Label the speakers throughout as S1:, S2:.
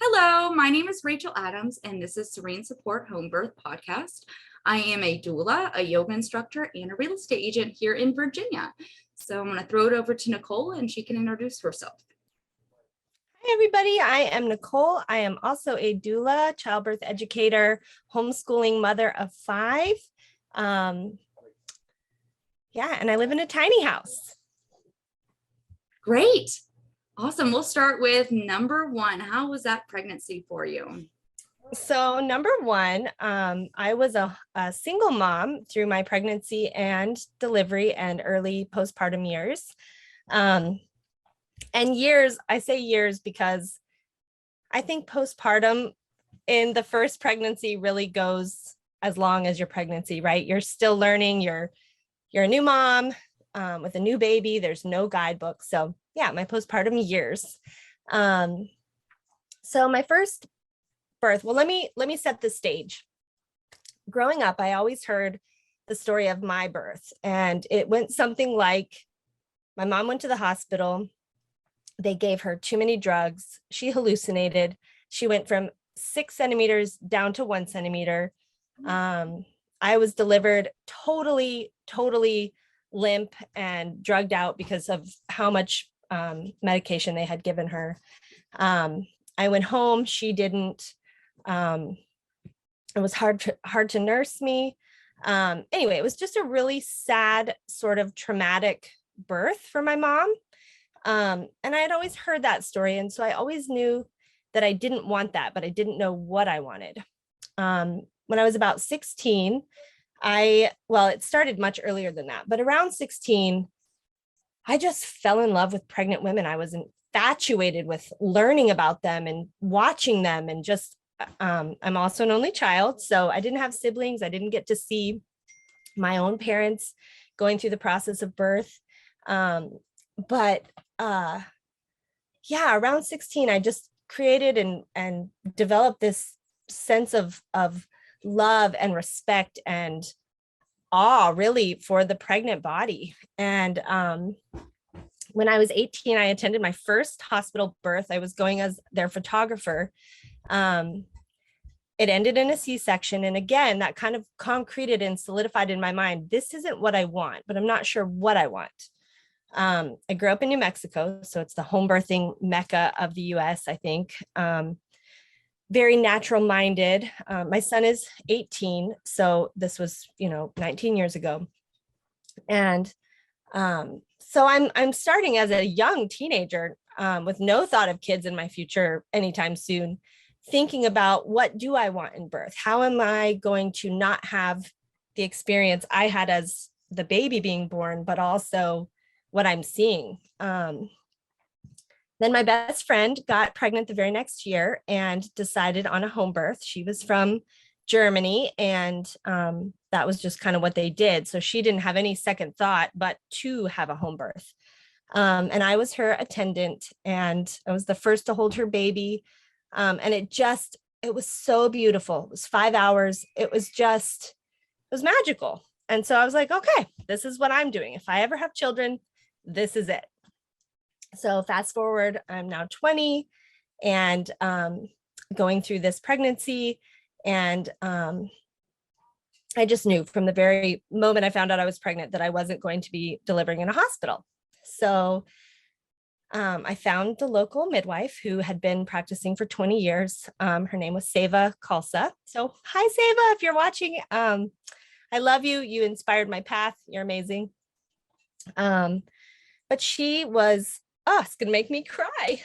S1: Hello, my name is Rachel Adams, and this is Serene Support Home Birth Podcast. I am a doula, a yoga instructor, and a real estate agent here in Virginia. So I'm going to throw it over to Nichole, and she can introduce herself.
S2: Hi, everybody. I am Nichole. I am also a doula, childbirth educator, homeschooling mother of 5. And I live in a tiny house.
S1: Great. Awesome. We'll start with number 1. How was that pregnancy for you?
S2: So number 1, I was a single mom through my pregnancy and delivery and early postpartum years. And years, I say years because I think postpartum in the first pregnancy really goes as long as your pregnancy, right? You're still learning, you're a new mom with a new baby, there's no guidebook. So yeah, my postpartum years. So my first birth, well, let me set the stage. Growing up, I always heard the story of my birth, and it went something like my mom went to the hospital. They gave her too many drugs. She hallucinated. She went from 6 centimeters down to 1 centimeter. I was delivered totally limp and drugged out because of how much medication they had given her. I went home. She didn't. It was hard to nurse me. Anyway, it was just a really sad, sort of traumatic birth for my mom. And I had always heard that story. And so I always knew that I didn't want that, but I didn't know what I wanted. When I was about 16, it started much earlier than that, but around 16, I just fell in love with pregnant women. I was infatuated with learning about them and watching them, and just, I'm also an only child. So I didn't have siblings. I didn't get to see my own parents going through the process of birth. Around 16, I just created and developed this sense of love and respect and awe, really, for the pregnant body. And when I was 18, I attended my first hospital birth. I was going as their photographer. It ended in a C-section. And again, that kind of concreted and solidified in my mind, this isn't what I want, but I'm not sure what I want. I grew up in New Mexico, so it's the home birthing mecca of the US, I think. Very natural minded. My son is 18, so this was, 19 years ago. And so I'm starting as a young teenager with no thought of kids in my future anytime soon, thinking about, what do I want in birth? How am I going to not have the experience I had as the baby being born, but also what I'm seeing? Then my best friend got pregnant the very next year and decided on a home birth. She was from Germany, and that was just kind of what they did. So she didn't have any second thought but to have a home birth. And I was her attendant, and I was the first to hold her baby. And it was so beautiful. It was 5 hours. It was magical. And so I was like, okay, this is what I'm doing. If I ever have children, this is it. So fast forward, I'm now 20 and going through this pregnancy. And I just knew from the very moment I found out I was pregnant that I wasn't going to be delivering in a hospital. So I found the local midwife who had been practicing for 20 years. Her name was Seva Kalsa. So hi, Seva, if you're watching. I love you. You inspired my path. You're amazing. But she was, it's going to make me cry.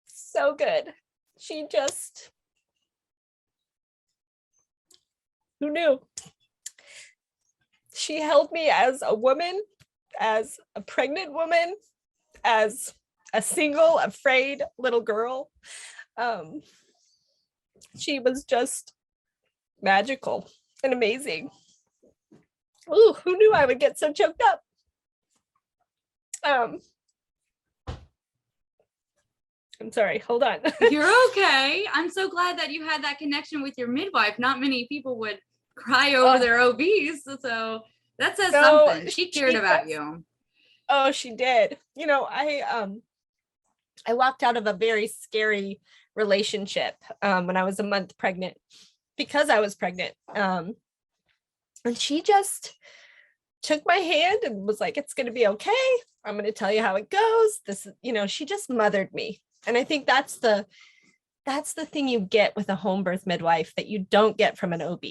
S2: So good. Who knew? She held me as a woman, as a pregnant woman, as a single, afraid little girl. She was just magical and amazing. Ooh, who knew I would get so choked up? I'm sorry, hold on.
S1: You're okay. I'm so glad that you had that connection with your midwife. Not many people would cry over their OBs. So that says something. She cared about you.
S2: Oh, she did. I walked out of a very scary relationship when I was a month pregnant because I was pregnant. And she just took my hand and was like, it's going to be okay. I'm going to tell you how it goes. This, she just mothered me. And I think that's the thing you get with a home birth midwife that you don't get from an OB,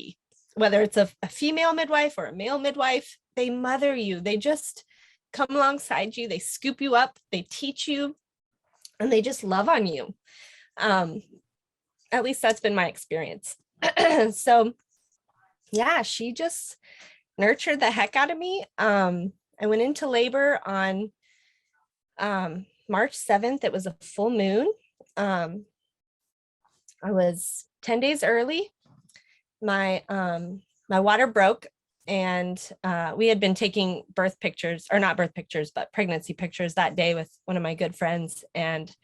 S2: whether it's a female midwife or a male midwife. They mother you. They just come alongside you. They scoop you up. They teach you, and they just love on you. At least that's been my experience. So yeah, she just nurtured the heck out of me. I went into labor on March 7th. It was a full moon. I was 10 days early. My water broke, and we had been taking birth pictures, or not birth pictures, but pregnancy pictures that day with one of my good friends. And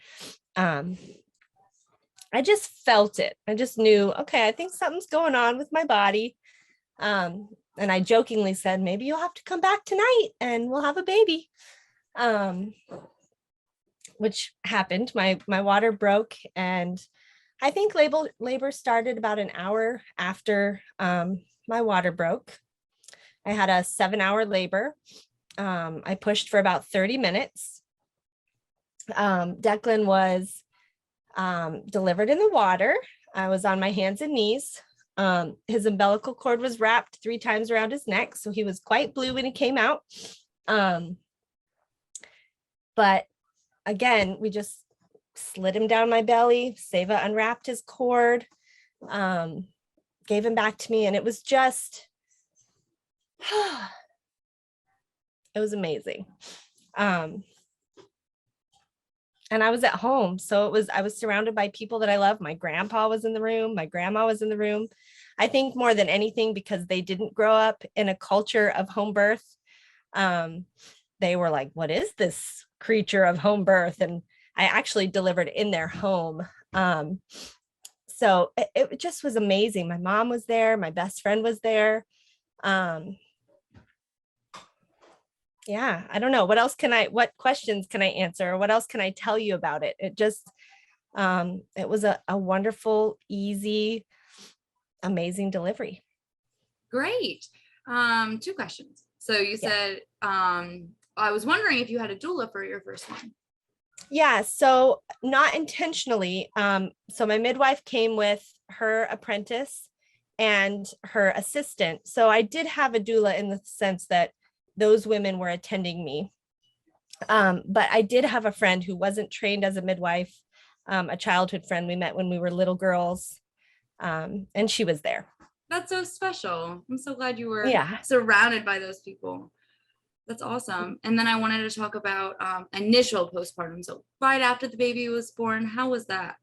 S2: I just felt it. I just knew, okay, I think something's going on with my body. And I jokingly said, maybe you'll have to come back tonight and we'll have a baby. Which happened. My water broke, and I think labor started about an hour after my water broke. I had a 7-hour labor. I pushed for about 30 minutes. Declan was delivered in the water. I was on my hands and knees. His umbilical cord was wrapped 3 times around his neck, so he was quite blue when he came out. But again, we just slid him down my belly. Seva unwrapped his cord, gave him back to me, and it was just, it was amazing. And I was at home, so I was surrounded by people that I love. My grandpa was in the room. My grandma was in the room. I think more than anything, because they didn't grow up in a culture of home birth. They were like, what is this creature of home birth? And I actually delivered in their home. So it just was amazing. My mom was there. My best friend was there. Yeah, I don't know. What questions can I answer? Or what else can I tell you about it? It just, it was a wonderful, easy, amazing delivery.
S1: Great. 2 questions. So you said, I was wondering if you had a doula for your first one.
S2: Yeah, so not intentionally. So my midwife came with her apprentice and her assistant. So I did have a doula in the sense that those women were attending me. But I did have a friend who wasn't trained as a midwife, a childhood friend we met when we were little girls, and she was there.
S1: That's so special. I'm so glad you were surrounded by those people. That's awesome. And then I wanted to talk about initial postpartum. So right after the baby was born, how was that?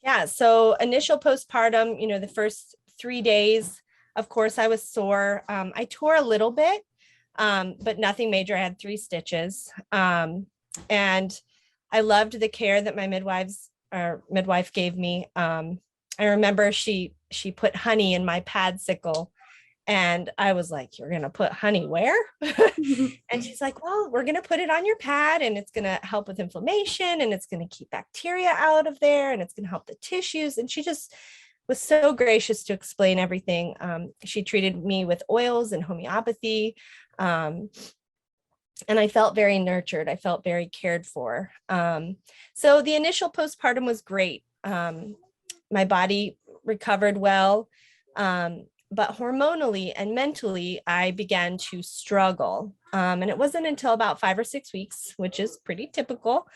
S2: Yeah, so initial postpartum, the first 3 days, of course, I was sore. I tore a little bit, but nothing major. I had 3 stitches. And I loved the care that my midwife gave me. I remember she put honey in my pad sickle. And I was like, you're going to put honey where? And she's like, well, we're going to put it on your pad, and it's going to help with inflammation, and it's going to keep bacteria out of there, and it's going to help the tissues. And she just was so gracious to explain everything. She treated me with oils and homeopathy. And I felt very nurtured. I felt very cared for. So the initial postpartum was great. My body recovered well. But hormonally and mentally, I began to struggle. And it wasn't until about 5 or 6 weeks, which is pretty typical,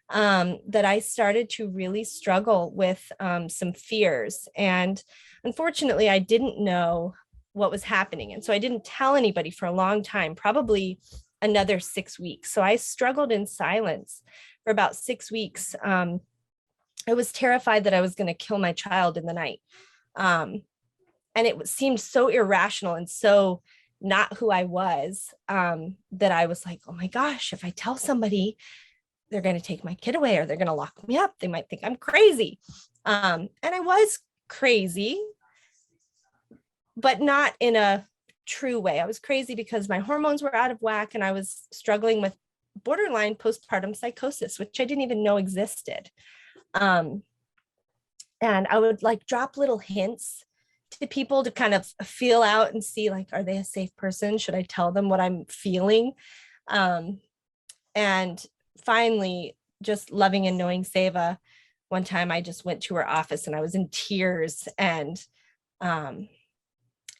S2: that I started to really struggle with some fears. And unfortunately, I didn't know what was happening. And so I didn't tell anybody for a long time, probably another 6 weeks. So I struggled in silence for about 6 weeks. I was terrified that I was going to kill my child in the night. And it seemed so irrational and so not who I was, that I was like, oh my gosh, if I tell somebody, they're going to take my kid away, or they're going to lock me up. They might think I'm crazy. And I was crazy, but not in a true way. I was crazy because my hormones were out of whack, and I was struggling with borderline postpartum psychosis, which I didn't even know existed. And I would like drop little hints to people to kind of feel out and see, like, are they a safe person? Should I tell them what I'm feeling? And finally, just loving and knowing Seva, one time I just went to her office and I was in tears. And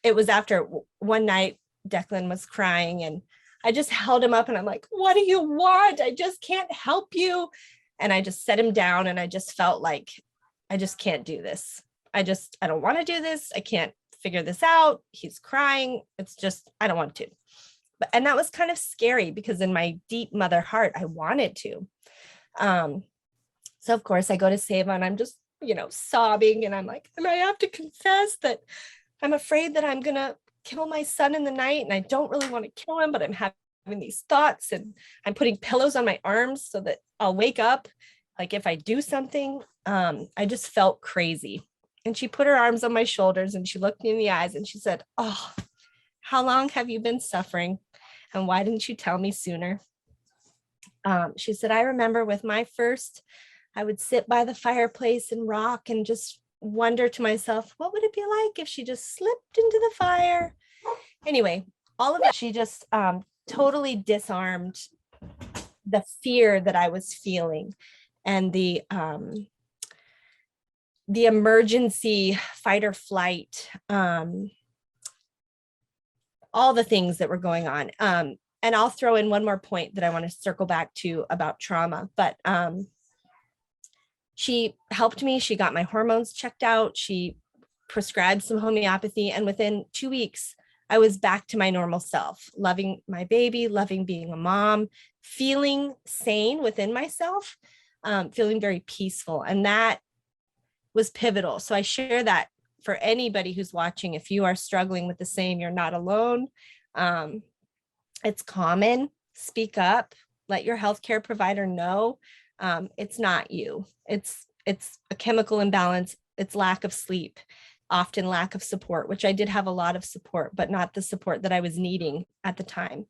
S2: it was after one night, Declan was crying and I just held him up and I'm like, what do you want? I just can't help you. And I just set him down and I just felt like, I just can't do this. I don't want to do this. I can't figure this out. He's crying. It's just, I don't want to. And that was kind of scary because in my deep mother heart, I wanted to. So of course I go to Seva and I'm just, sobbing. And I'm like, and I have to confess that I'm afraid that I'm going to kill my son in the night. And I don't really want to kill him, but I'm having these thoughts and I'm putting pillows on my arms so that I'll wake up. Like if I do something, I just felt crazy. And she put her arms on my shoulders and she looked me in the eyes and she said, oh, how long have you been suffering? And why didn't you tell me sooner? She said, I remember with my first, I would sit by the fireplace and rock and just wonder to myself, what would it be like if she just slipped into the fire? Anyway, all of that, she just totally disarmed the fear that I was feeling and the emergency fight or flight, all the things that were going on. And I'll throw in one more point that I want to circle back to about trauma, but she helped me. She got my hormones checked out. She prescribed some homeopathy. And within 2 weeks, I was back to my normal self, loving my baby, loving being a mom, feeling sane within myself, feeling very peaceful. And that was pivotal. So I share that for anybody who's watching. If you are struggling with the same, you're not alone. It's common. Speak up. Let your healthcare provider know. It's not you. It's a chemical imbalance. It's lack of sleep, often lack of support, which I did have a lot of support, but not the support that I was needing at the time.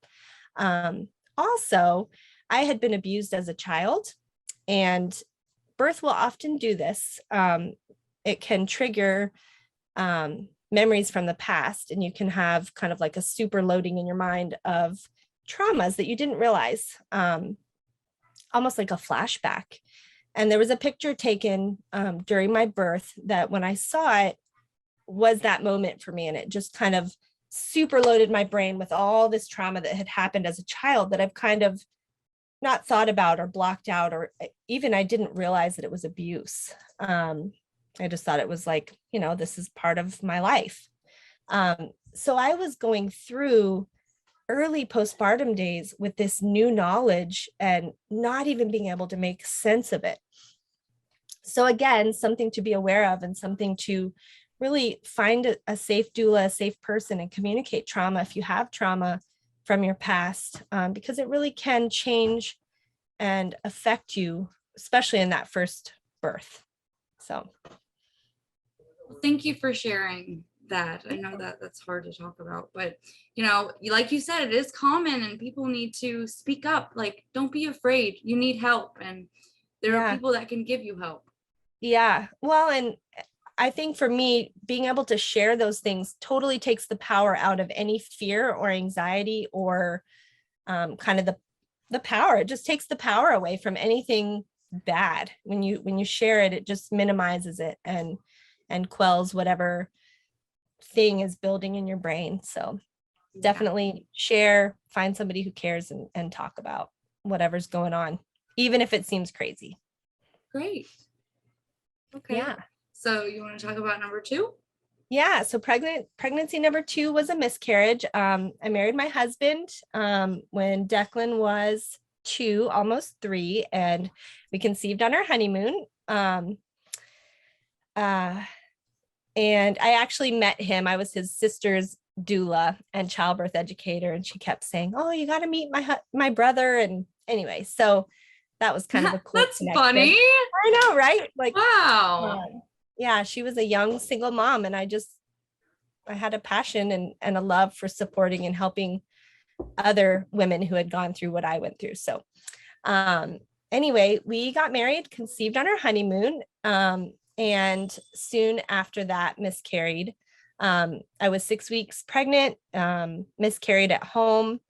S2: Also, I had been abused as a child, and birth will often do this. It can trigger memories from the past, and you can have kind of like a super loading in your mind of traumas that you didn't realize, almost like a flashback. And there was a picture taken during my birth that when I saw it was that moment for me. And it just kind of super loaded my brain with all this trauma that had happened as a child that I've kind of not thought about or blocked out, or even I didn't realize that it was abuse. I just thought it was like, this is part of my life. So I was going through early postpartum days with this new knowledge and not even being able to make sense of it. So again, something to be aware of and something to really find a safe doula, a safe person, and communicate trauma if you have trauma from your past, because it really can change and affect you, especially in that first birth. So.
S1: Thank you for sharing that. I know that that's hard to talk about, but like you said, it is common and people need to speak up. Like, don't be afraid. You need help, and there are people that can give you help.
S2: Yeah. Well, and I think for me, being able to share those things totally takes the power out of any fear or anxiety or kind of the power. It just takes the power away from anything bad. When you share it, it just minimizes it and quells whatever thing is building in your brain. So definitely share, find somebody who cares, and talk about whatever's going on, even if it seems crazy.
S1: Great. Okay.
S2: Yeah.
S1: So you want to talk about number 2?
S2: Yeah. So pregnancy number 2 was a miscarriage. I married my husband when Declan was 2, almost 3, and we conceived on our honeymoon. And I actually met him. I was his sister's doula and childbirth educator, and she kept saying, "Oh, you got to meet my brother." And anyway, so that was kind of a cool.
S1: That's connection. Funny.
S2: I know, right? Like,
S1: wow.
S2: Yeah, she was a young single mom, and I had a passion and a love for supporting and helping other women who had gone through what I went through. So anyway, we got married, conceived on our honeymoon, and soon after that miscarried. I was 6 weeks pregnant, miscarried at home.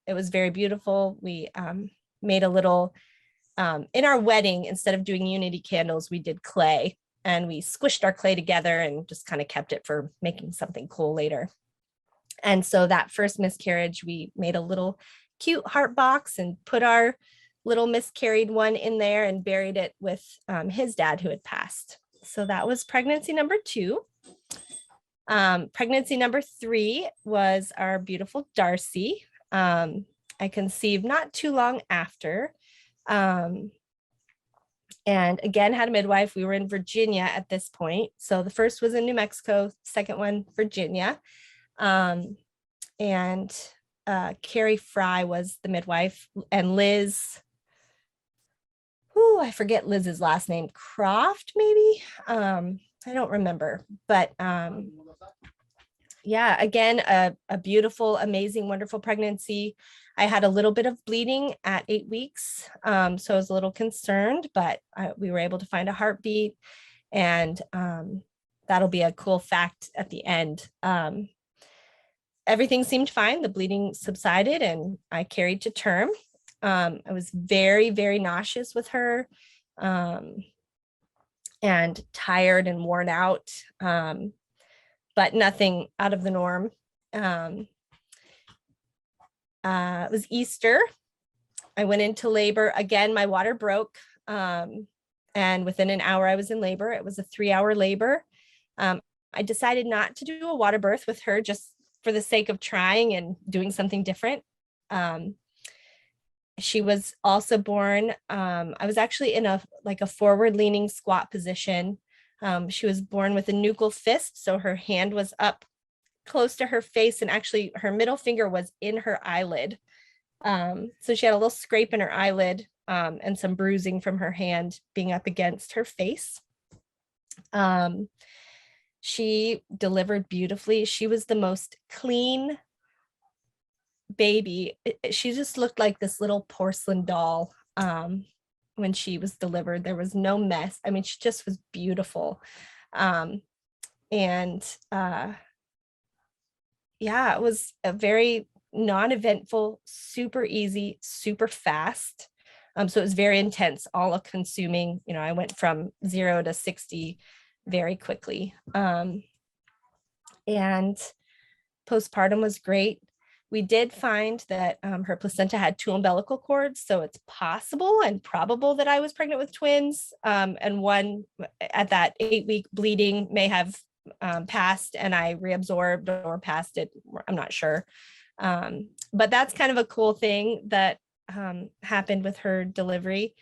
S2: It was very beautiful. We made a little, in our wedding, instead of doing unity candles, we did clay, and we squished our clay together and just kind of kept it for making something cool later. And so that first miscarriage, we made a little cute heart box and put our little miscarried one in there and buried it with his dad who had passed. So that was pregnancy number 2. Pregnancy number 3 was our beautiful Darcy. I conceived not too long after. And again, had a midwife. We were in Virginia at this point. So the first was in New Mexico, second one, Virginia. And Carrie Fry was the midwife, and Liz, I forget Liz's last name, Croft, maybe. I don't remember, but yeah, again, a beautiful, amazing, wonderful pregnancy. I had a little bit of bleeding at 8 weeks, so I was a little concerned, but we were able to find a heartbeat, and that'll be a cool fact at the end. Everything seemed fine. The bleeding subsided, and I carried to term. I was very, very nauseous with her, and tired and worn out, but nothing out of the norm. It was Easter. I went into labor. Again, my water broke, and within an hour I was in labor. It was a 3-hour labor. I decided not to do a water birth with her, just for the sake of trying and doing something different. She was also born, I was actually in a forward leaning squat position. She was born with a nuchal fist. So her hand was up close to her face, and actually her middle finger was in her eyelid. So she had a little scrape in her eyelid, and some bruising from her hand being up against her face. She delivered beautifully. She was the most clean baby. She just looked like this little porcelain doll. When she was delivered, there was no mess. I mean, she just was beautiful. And yeah, it was a very non-eventful, super easy, super fast. So it was very intense, all consuming. I went from 0 to 60 very quickly. And postpartum was great. We did find that her placenta had 2 umbilical cords, so it's possible and probable that I was pregnant with twins. And one at that 8-week bleeding may have passed, and I reabsorbed or passed it. I'm not sure. But that's kind of a cool thing that happened with her delivery,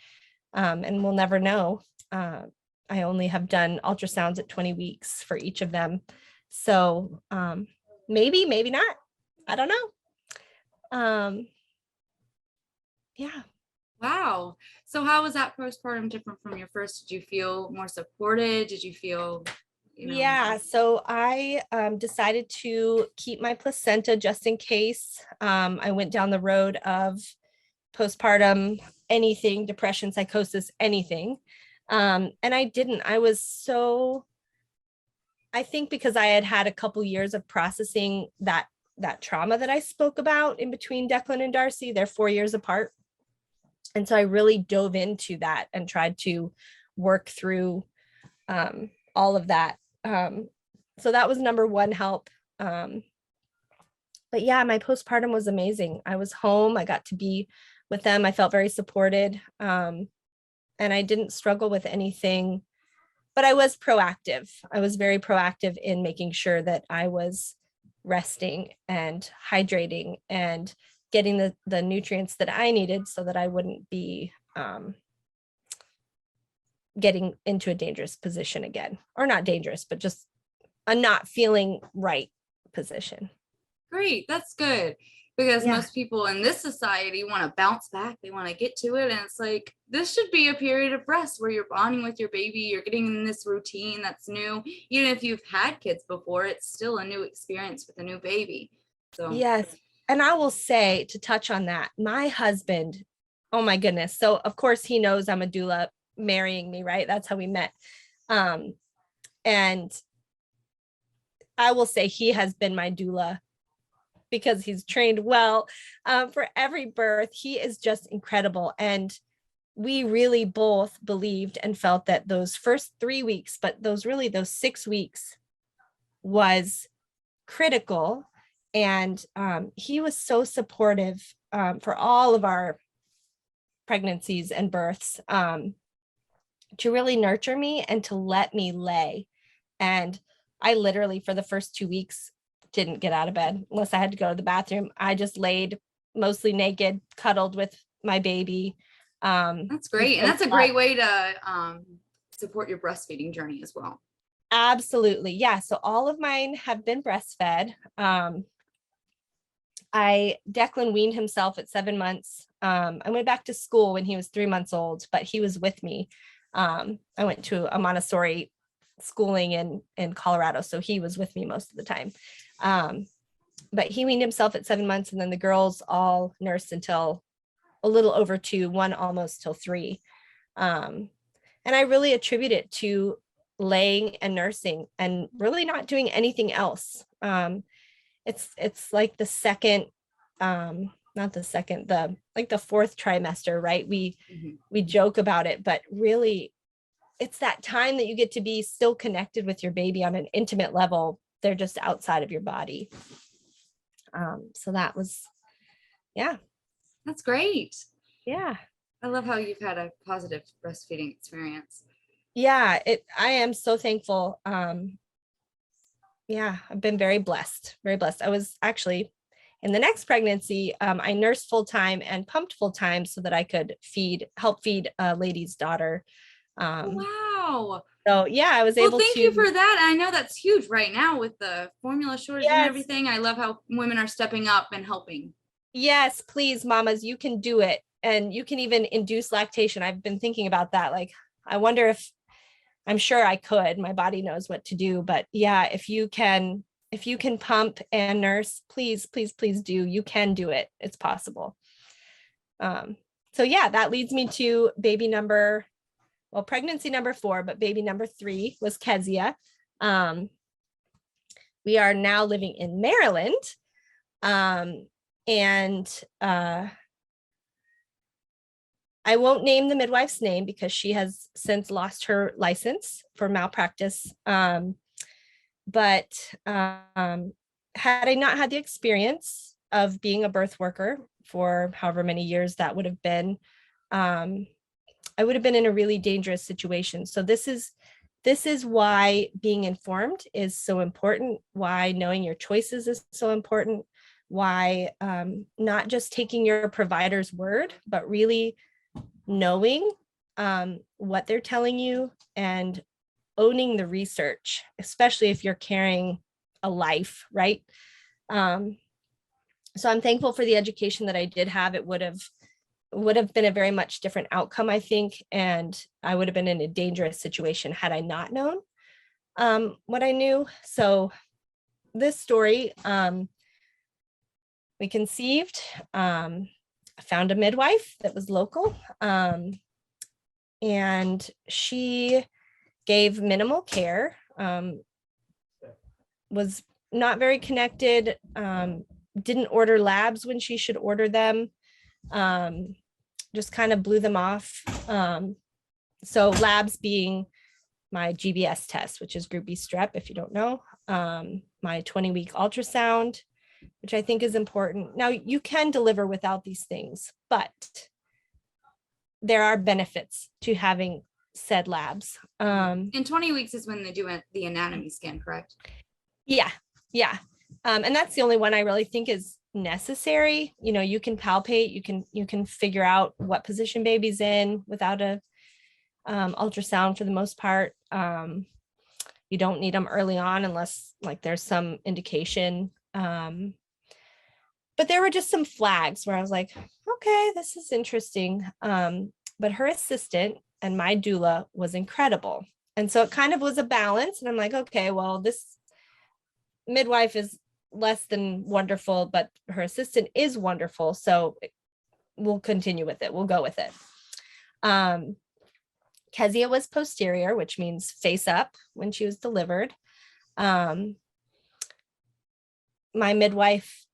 S2: and we'll never know. I only have done ultrasounds at 20 weeks for each of them. So maybe not. I don't know. Yeah.
S1: Wow. So how was that postpartum different from your first? Did you feel more supported? Did you feel,
S2: Yeah, so I decided to keep my placenta just in case. I went down the road of postpartum, anything, depression, psychosis, anything. And I didn't. I think because I had had a couple years of processing that trauma that I spoke about in between Declan and Darcy. They're 4 years apart. And so I really dove into that and tried to work through all of that. So that was number one help. But yeah, my postpartum was amazing. I was home. I got to be with them. I felt very supported. And I didn't struggle with anything, but I was proactive. I was very proactive in making sure that I was resting and hydrating and getting the nutrients that I needed so that I wouldn't be getting into a dangerous position again, or not dangerous, but just a not feeling right position.
S1: Great, that's good. Because
S2: Yeah.
S1: most people in this society want to bounce back. They want to get to it. And it's like, this should be a period of rest where you're bonding with your baby. You're getting in this routine that's new. Even if you've had kids before, it's still a new experience with a new baby. So
S2: Yes. and I will say, to touch on that, my husband, oh my goodness. So of course he knows I'm a doula, marrying me, right? That's how we met. And I will say he has been my doula because he's trained well for every birth. He is just incredible. And we really both believed and felt that those first 3 weeks, but those 6 weeks was critical. And he was so supportive for all of our pregnancies and births, to really nurture me and to let me lay. And I literally, for the first 2 weeks, didn't get out of bed unless I had to go to the bathroom. I just laid mostly naked, cuddled with my baby.
S1: That's great. And that's a great way to support your breastfeeding journey as well.
S2: Absolutely. Yeah. So all of mine have been breastfed. Declan weaned himself at 7 months. I went back to school when he was 3 months old, but he was with me. I went to a Montessori schooling in Colorado, so he was with me most of the time. But he weaned himself at 7 months, and then the girls all nursed until a little over 2, one almost till 3. And I really attribute it to laying and nursing and really not doing anything else. It's like the second, not the second, the fourth trimester, right? We joke about it, but really it's that time that you get to be still connected with your baby on an intimate level. They're just outside of your body. So that was, yeah.
S1: That's great.
S2: Yeah.
S1: I love how you've had a positive breastfeeding experience.
S2: Yeah, I am so thankful. Yeah, I've been very blessed, very blessed. I was actually in the next pregnancy, I nursed full-time and pumped full-time so that I could help feed a lady's daughter.
S1: Wow.
S2: So yeah, I was able to.
S1: Thank you for that. I know that's huge right now with the formula shortage and everything. I love how women are stepping up and helping.
S2: Yes, please, mamas, you can do it. And you can even induce lactation. I've been thinking about that. Like, I wonder if, I'm sure I could, my body knows what to do, but yeah, if you can pump and nurse, please, please, please do. You can do it. It's possible. So yeah, that leads me to pregnancy number 4, but baby number 3 was Kezia. We are now living in Maryland. And I won't name the midwife's name because she has since lost her license for malpractice. But had I not had the experience of being a birth worker for however many years that would have been, I would have been in a really dangerous situation. So this is why being informed is so important, why knowing your choices is so important, why not just taking your provider's word, but really knowing what they're telling you and owning the research, especially if you're carrying a life, right? So I'm thankful for the education that I did have. It would have been a very much different outcome, I think, and I would have been in a dangerous situation had I not known what I knew. So this story, we conceived, I found a midwife that was local, and she gave minimal care, was not very connected, didn't order labs when she should order them, just kind of blew them off. So labs being my GBS test, which is group B strep, if you don't know, my 20-week ultrasound, which I think is important. Now, you can deliver without these things, but there are benefits to having said labs.
S1: And 20 weeks is when they do the anatomy scan, correct?
S2: Yeah. And that's the only one I really think is necessary. You know, you can palpate, you can figure out what position baby's in without a ultrasound for the most part. You don't need them early on unless like there's some indication. But there were just some flags where I was like, okay, this is interesting. But her assistant and my doula was incredible. And so it kind of was a balance. And I'm like, okay, well, this midwife is less than wonderful, but her assistant is wonderful. So we'll continue with it. We'll go with it. Kezia was posterior, which means face up when she was delivered. My midwife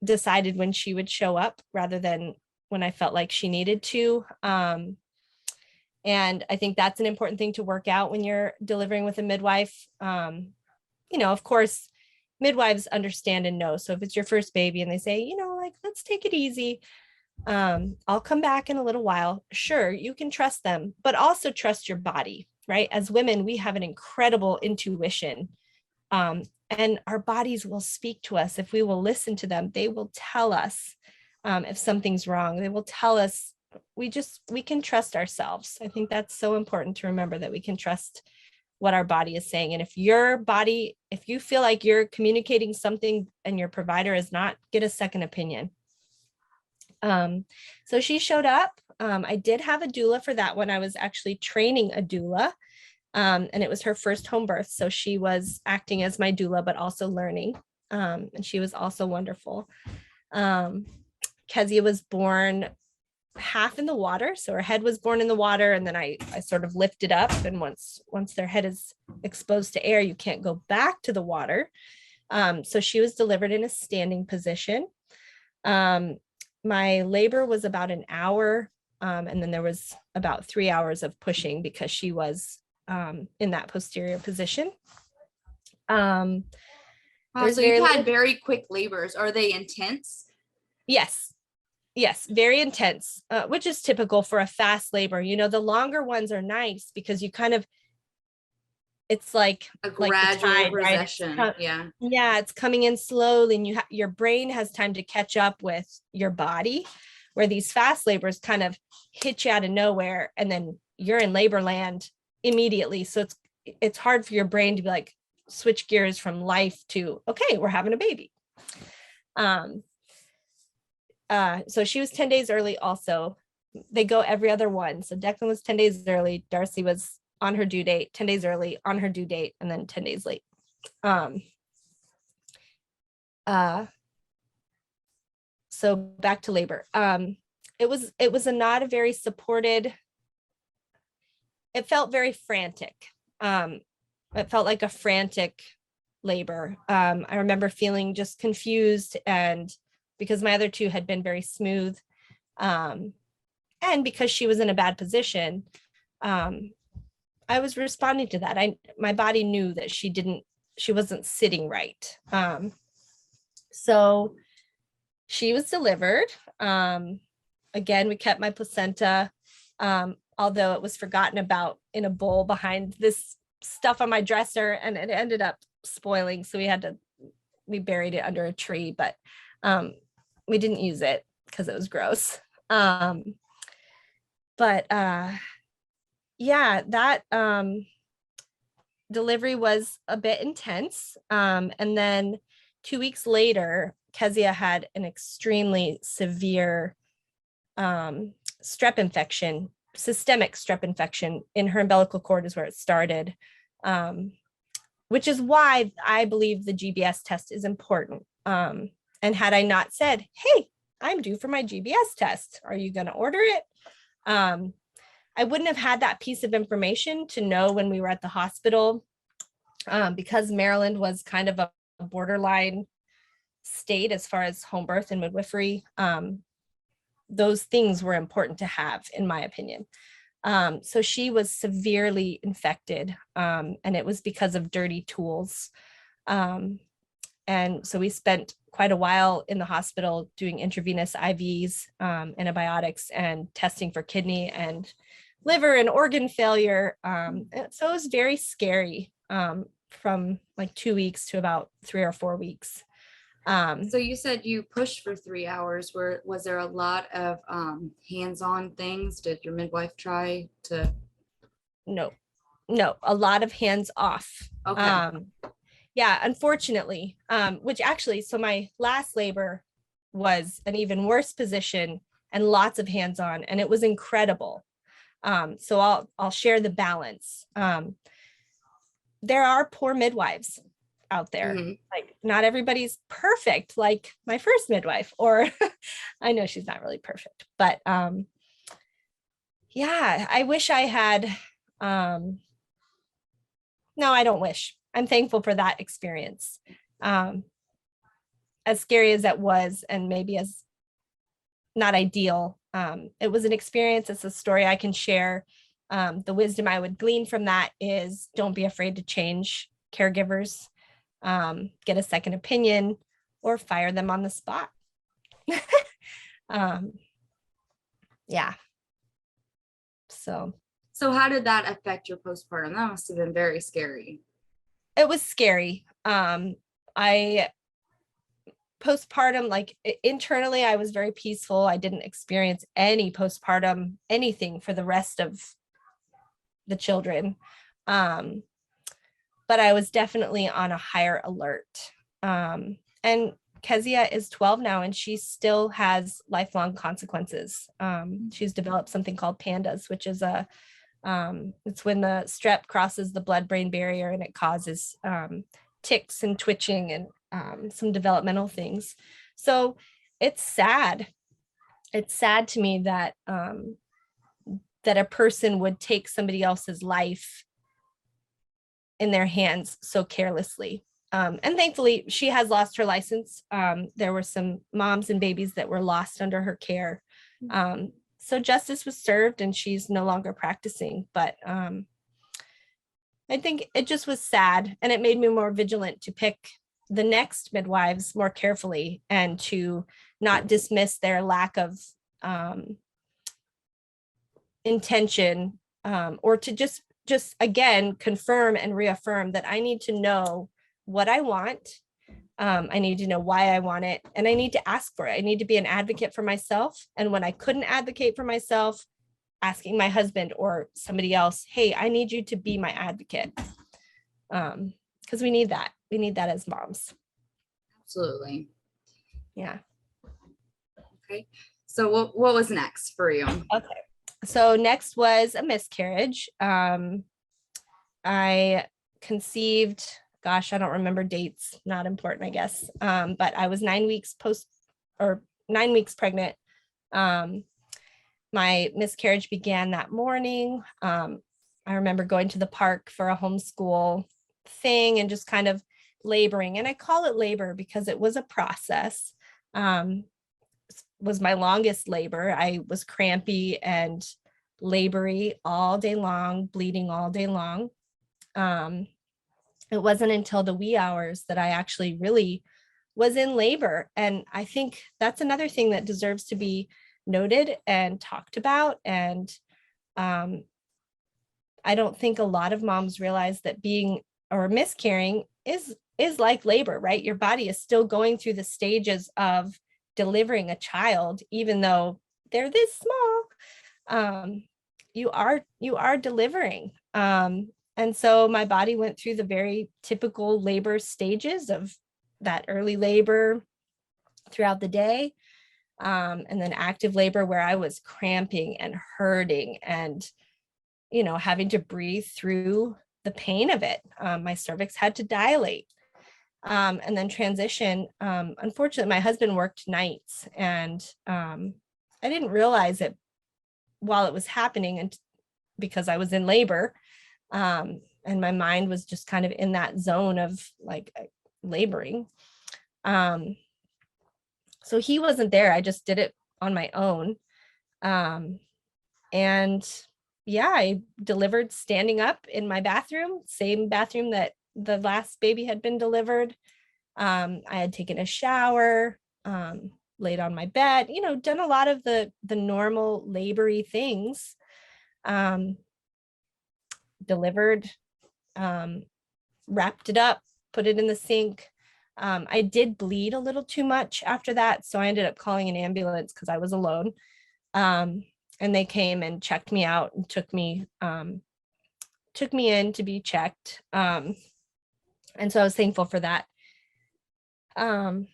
S2: decided when she would show up rather than when I felt like she needed to. And I think that's an important thing to work out when you're delivering with a midwife. Of course, midwives understand and know. So if it's your first baby and they say, like, let's take it easy. I'll come back in a little while. Sure, you can trust them, but also trust your body, right? As women, we have an incredible intuition. And our bodies will speak to us if we will listen to them. They will tell us if something's wrong. They will tell us. We can trust ourselves. I think that's so important to remember, that we can trust what our body is saying. And if you feel like you're communicating something and your provider is not, get a second opinion. So she showed up. I did have a doula for that one. I was actually training a doula. And it was her first home birth. So she was acting as my doula, but also learning. And she was also wonderful. Kezia was born half in the water. So her head was born in the water. And then I sort of lifted up. And once their head is exposed to air, you can't go back to the water. So she was delivered in a standing position. My labor was about an hour. And then there was about 3 hours of pushing because she was in that posterior position.
S1: So you've had very quick labors. Are they intense?
S2: Yes, very intense, which is typical for a fast labor. The longer ones are nice because you kind of, it's like
S1: a gradual
S2: tide,
S1: progression.
S2: Right? Yeah, it's coming in slowly, and your brain has time to catch up with your body, where these fast labors kind of hit you out of nowhere, and then you're in labor land immediately. So it's hard for your brain to be like, switch gears from life to, okay, we're having a baby. So she was 10 days early also. They go every other one. So Declan was 10 days early. Darcy was on her due date, 10 days early, on her due date, and then 10 days late. So back to labor. It was not a very supported, it felt very frantic. It felt like a frantic labor. I remember feeling just confused, and because my other two had been very smooth, and because she was in a bad position, I was responding to that. My body knew that she wasn't sitting right. So she was delivered. Again, we kept my placenta, although it was forgotten about in a bowl behind this stuff on my dresser, and it ended up spoiling. So we buried it under a tree, but we didn't use it because it was gross. Yeah, that delivery was a bit intense. And then 2 weeks later, Kezia had an extremely severe strep infection, systemic strep infection in her umbilical cord is where it started, which is why I believe the GBS test is important. And had I not said, hey, I'm due for my GBS test, are you going to order it? I wouldn't have had that piece of information to know when we were at the hospital, because Maryland was kind of a borderline state as far as home birth and midwifery. Those things were important to have, in my opinion. So she was severely infected, and it was because of dirty tools. And so we spent quite a while in the hospital doing intravenous IVs, antibiotics, and testing for kidney and liver and organ failure. So it was very scary, from like 2 weeks to about 3 or 4 weeks.
S1: So you said you pushed for 3 hours. Was there a lot of hands-on things? Did your midwife try to?
S2: No, a lot of hands off.
S1: Okay.
S2: Yeah, unfortunately, which actually, so my last labor was an even worse position and lots of hands-on, and it was incredible. So I'll share the balance. There are poor midwives. out there.
S1: Mhm.
S2: Like not everybody's perfect, like my first midwife, or I know she's not really perfect, but yeah, I wish I had, no, I don't wish. I'm thankful for that experience. Um, as scary as that was, and maybe as not ideal, it was an experience. It's a story I can share. The wisdom I would glean from that is don't be afraid to change caregivers, get a second opinion, or fire them on the spot. um, yeah. So
S1: So how did that affect your postpartum? That must have been very scary.
S2: it was scary. I postpartum, like internally, I was very peaceful. I didn't experience any postpartum anything for the rest of the children. Um, but I was definitely on a higher alert. And Kezia is 12 now, and she still has lifelong consequences. She's developed something called PANDAS, which is it's when the strep crosses the blood-brain barrier and it causes tics and twitching and some developmental things. So it's sad. It's sad to me that that a person would take somebody else's life in their hands so carelessly. And thankfully, she has lost her license. There were some moms and babies that were lost under her care. So justice was served and she's no longer practicing. But I think it just was sad, and it made me more vigilant to pick the next midwives more carefully and to not dismiss their lack of intention, or to just again confirm and reaffirm that I need to know what I want. I need to know why I want it, and I need to ask for it. I need to be an advocate for myself. And when I couldn't advocate for myself, asking my husband or somebody else, hey, I need you to be my advocate. Because we need that. We need that as moms.
S1: Absolutely.
S2: Yeah.
S1: Okay. So what was next for you?
S2: Okay. So next was a miscarriage. I conceived, gosh, I don't remember dates, not important, I guess. But I was 9 weeks 9 weeks pregnant. My miscarriage began that morning. I remember going to the park for a homeschool thing and just kind of laboring. And I call it labor because it was a process. Was my longest labor. I was crampy and labory all day long, bleeding all day long. It wasn't until the wee hours that I actually really was in labor. And I think that's another thing that deserves to be noted and talked about. And I don't think a lot of moms realize that being or miscarrying is like labor, right? Your body is still going through the stages of delivering a child, even though they're this small. You are delivering. And so my body went through the very typical labor stages of that early labor throughout the day, and then active labor where I was cramping and hurting and having to breathe through the pain of it. My cervix had to dilate. And then transition. Unfortunately, my husband worked nights, and I didn't realize it while it was happening, and because I was in labor, and my mind was just kind of in that zone of like laboring. So he wasn't there. I just did it on my own. And yeah, I delivered standing up in my bathroom, same bathroom that the last baby had been delivered. I had taken a shower, laid on my bed, done a lot of the normal labory things. Delivered, wrapped it up, put it in the sink. I did bleed a little too much after that, so I ended up calling an ambulance because I was alone. And they came and checked me out and took me in to be checked. And so I was thankful for that. And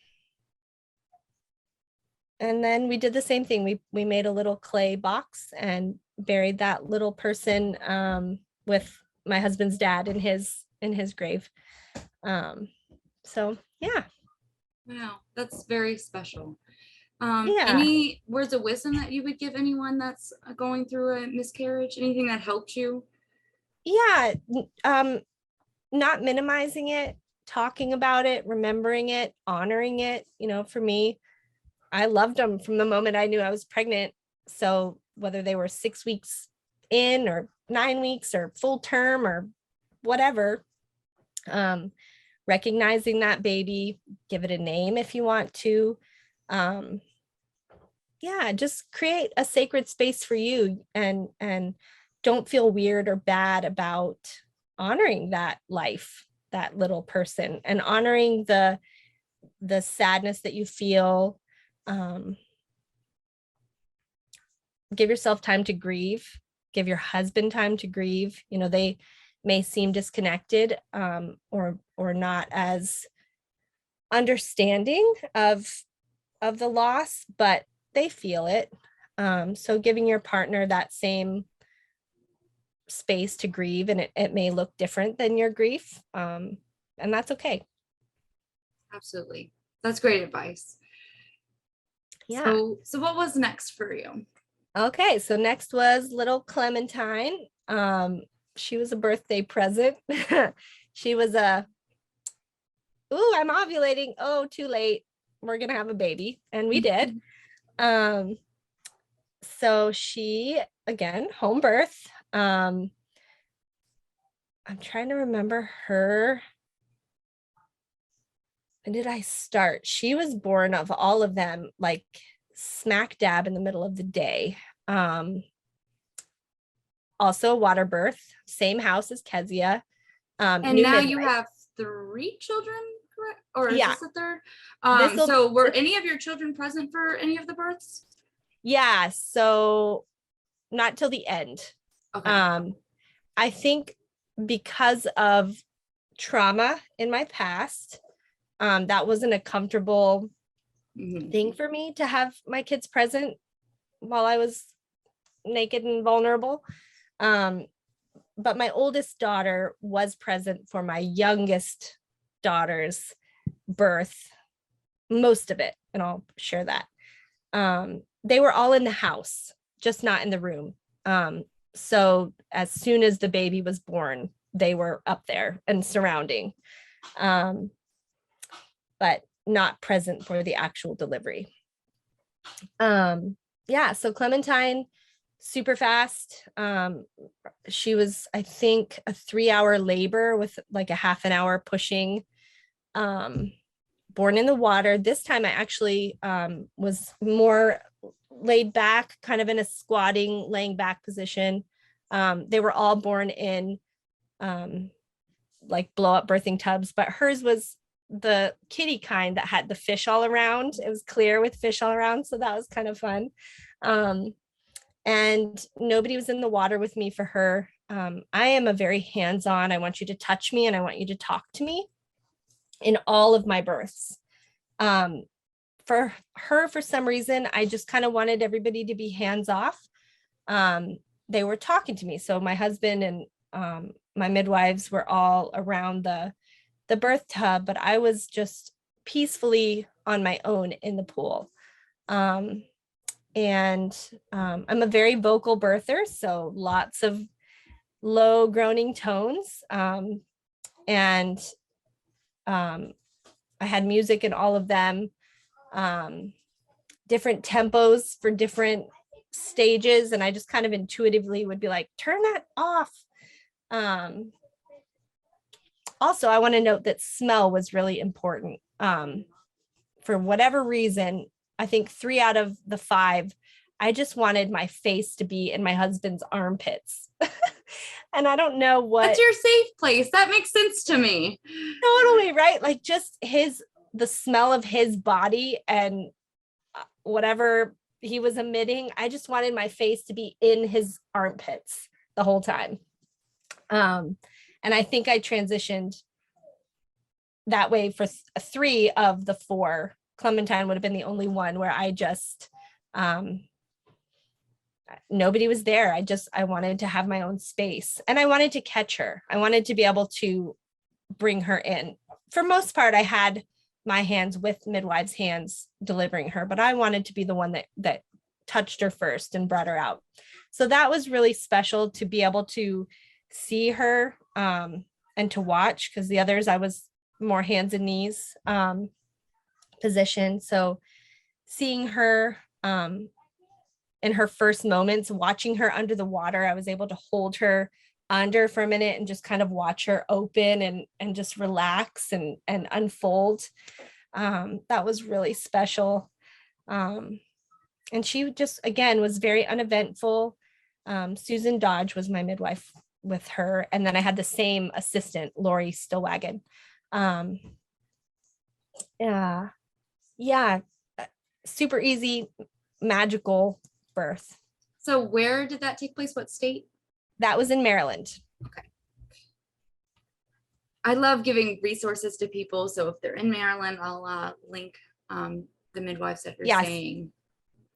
S2: then we did the same thing. We made a little clay box and buried that little person with my husband's dad in his grave. So yeah.
S1: Wow, that's very special.
S2: Yeah.
S1: Any words of wisdom that you would give anyone that's going through a miscarriage? Anything that helped you?
S2: Yeah. Not minimizing it, talking about it, remembering it, honoring it. For me, I loved them from the moment I knew I was pregnant. So whether they were 6 weeks in or 9 weeks or full term or whatever, um, recognizing that baby, give it a name if you want to. Um, yeah, just create a sacred space for you, and don't feel weird or bad about honoring that life, that little person, and honoring the sadness that you feel. um, Give yourself time to grieve, give your husband time to grieve. They may seem disconnected, or not as understanding of the loss, but they feel it. So giving your partner that same space to grieve, and it may look different than your grief, and that's okay.
S1: Absolutely. That's great advice.
S2: Yeah.
S1: So what was next for you?
S2: Okay, so next was little Clementine. She was a birthday present. She was I'm ovulating. Oh, too late. We're gonna have a baby. And we did. Um, so she, again, home birth. I'm trying to remember her. When did I start? She was born of all of them, like smack dab in the middle of the day. Also water birth, same house as Kezia.
S1: And
S2: New
S1: now you
S2: midwife.
S1: have 3 children, correct? Or is
S2: Yeah,
S1: this the third?
S2: this will.
S1: So were any of your children present for any of the births?
S2: Yeah, so not till the end.
S1: Okay.
S2: I think because of trauma in my past, that wasn't a comfortable
S1: Mhm.
S2: thing for me to have my kids present while I was naked and vulnerable. But my oldest daughter was present for my youngest daughter's birth, most of it, and I'll share that. They were all in the house, just not in the room. So as soon as the baby was born, they were up there and surrounding, but not present for the actual delivery. Yeah, so Clementine, super fast. She was, I think, a 3-hour labor with like a half an hour pushing. Born in the water. This time I actually was more laid back, kind of in a squatting, laying back position. They were all born in like blow up birthing tubs, but hers was the kitty kind that had the fish all around. It was clear with fish all around. So that was kind of fun. And nobody was in the water with me for her. I am a very hands-on. I want you to touch me and I want you to talk to me in all of my births. For her, for some reason, I just kind of wanted everybody to be hands off. They were talking to me. So my husband and my midwives were all around the birth tub, but I was just peacefully on my own in the pool. And I'm a very vocal birther, so lots of low groaning tones. And I had music in all of them, different tempos for different stages. And I just kind of intuitively would be like, turn that off. Also, I want to note that smell was really important. For whatever reason, I think 3 out of the 5, I just wanted my face to be in my husband's armpits. And I don't know what.
S1: That's your safe place. That makes sense to me.
S2: Totally, right? Like just the smell of his body and whatever he was emitting. I just wanted my face to be in his armpits the whole time. And I think I transitioned that way for 3 of the 4. Clementine would have been the only one where I just, nobody was there. I wanted to have my own space and I wanted to catch her. I wanted to be able to bring her in for most part, I had my hands with midwives' hands delivering her, but I wanted to be the one that touched her first and brought her out. So that was really special to be able to see her and to watch, because the others I was more hands and knees position. So seeing her in her first moments, watching her under the water, I was able to hold her under for a minute and just kind of watch her open and just relax and unfold. That was really special. And she just, again, was very uneventful. Susan Dodge was my midwife with her. And then I had the same assistant, Lori Stillwagon. Yeah, super easy, magical birth.
S1: So where did that take place? What state?
S2: That was in Maryland.
S1: Okay. I love giving resources to people. So if they're in Maryland, I'll link the midwives that you're saying.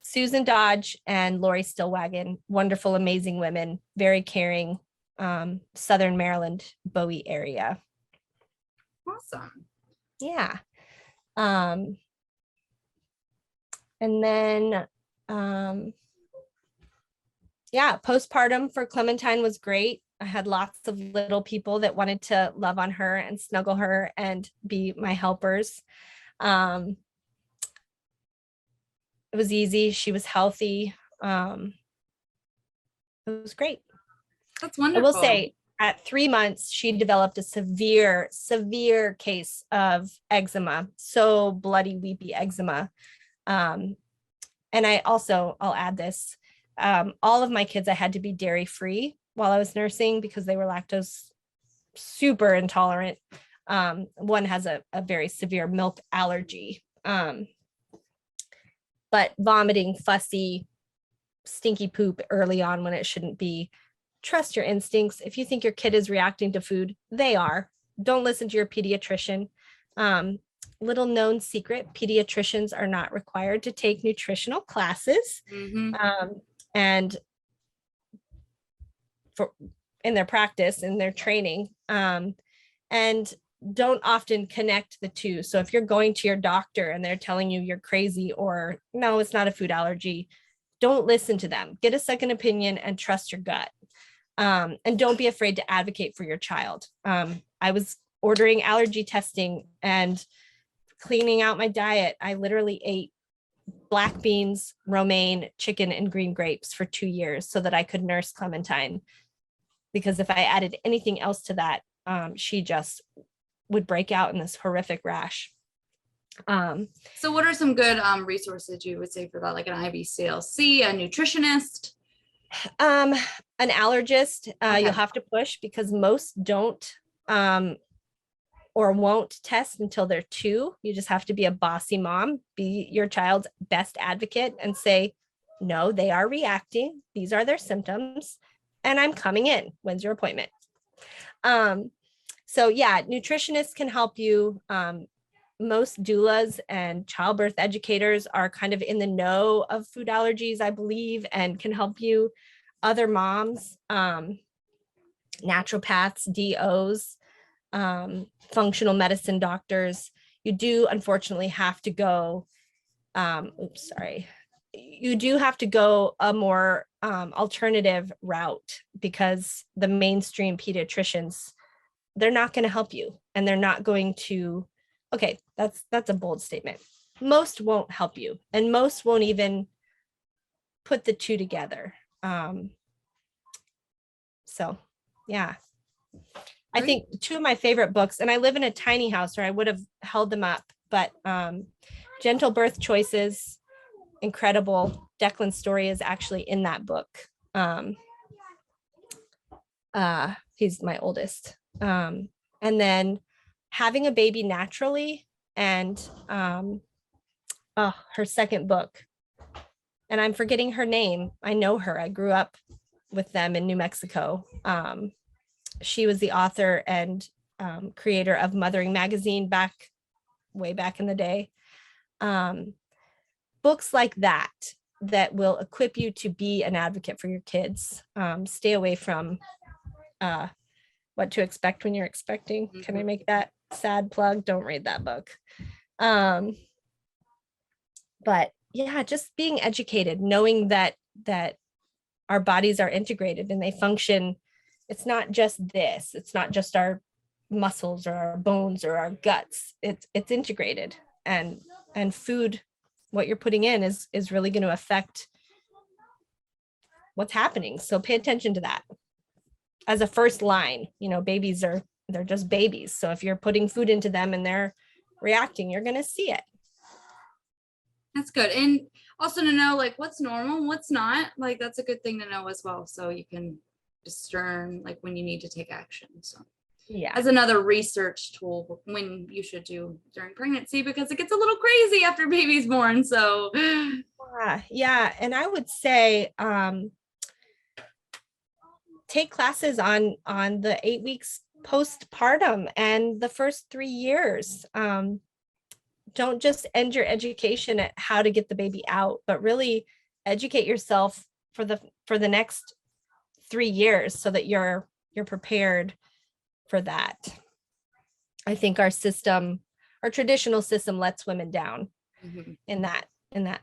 S2: Susan Dodge and Lori Stillwagon, wonderful, amazing women, very caring, Southern Maryland, Bowie area.
S1: Awesome.
S2: Yeah. And then, postpartum for Clementine was great. I had lots of little people that wanted to love on her and snuggle her and be my helpers. It was easy. She was healthy. It was great.
S1: That's wonderful.
S2: I will say at 3 months, she developed a severe case of eczema. So bloody, weepy eczema. And I'll add this. All of my kids, I had to be dairy free while I was nursing because they were lactose super intolerant. One has a very severe milk allergy. But vomiting, fussy, stinky poop early on when it shouldn't be. Trust your instincts. If you think your kid is reacting to food, they are. Don't listen to your pediatrician. Little known secret, pediatricians are not required to take nutritional classes. And in their practice, in their training, and don't often connect the two. So if you're going to your doctor and they're telling you you're crazy or no, it's not a food allergy, don't listen to them. Get a second opinion and trust your gut. And don't be afraid to advocate for your child. I was ordering allergy testing and cleaning out my diet. I literally ate black beans, romaine, chicken, and green grapes for 2 years so that I could nurse Clementine. Because if I added anything else to that, she just would break out in this horrific rash.
S1: So what are some good resources you would say for that? Like an IBCLC, a nutritionist?
S2: An allergist, okay. You'll have to push because most don't or won't test until they're 2. You just have to be a bossy mom, be your child's best advocate and say, no, they are reacting. These are their symptoms. And I'm coming in. When's your appointment? So yeah, nutritionists can help you. Most doulas and childbirth educators are kind of in the know of food allergies, I believe, and can help you. Other moms, naturopaths, DOs, functional medicine doctors. You do unfortunately have to go, you do have to go a more alternative route because the mainstream pediatricians, they're not going to help you and they're not going to, okay, that's a bold statement. Most won't help you and most won't even put the two together. So yeah, I think 2 of my favorite books, and I live in a tiny house or I would have held them up, but Gentle Birth Choices, incredible. Declan's story is actually in that book. He's my oldest. And then Having a Baby Naturally and her second book. And I'm forgetting her name. I know her. I grew up with them in New Mexico. She was the author and creator of Mothering Magazine way back in the day. Books like that will equip you to be an advocate for your kids. Stay away from What to Expect When You're Expecting. Can I make that? sad plug, don't read that book. But yeah, just being educated, knowing that our bodies are integrated and they function. It's not just this, it's not just our muscles or our bones or our guts. It's integrated, and food, what you're putting in is really going to affect what's happening. So pay attention to that as a first line. Babies they're just babies. So if you're putting food into them and they're reacting, you're going to see it.
S1: That's good. And also to know like what's normal and what's not, like that's a good thing to know as well. So you can discern like when you need to take action. So
S2: Yeah.
S1: as another research tool when you should do during pregnancy, because it gets a little crazy after baby's born. So
S2: yeah. And I would say take classes on the 8 weeks postpartum and the first 3 years. Don't just end your education at how to get the baby out, but really educate yourself for the next 3 years so that you're prepared for that. I think our traditional system lets women down in that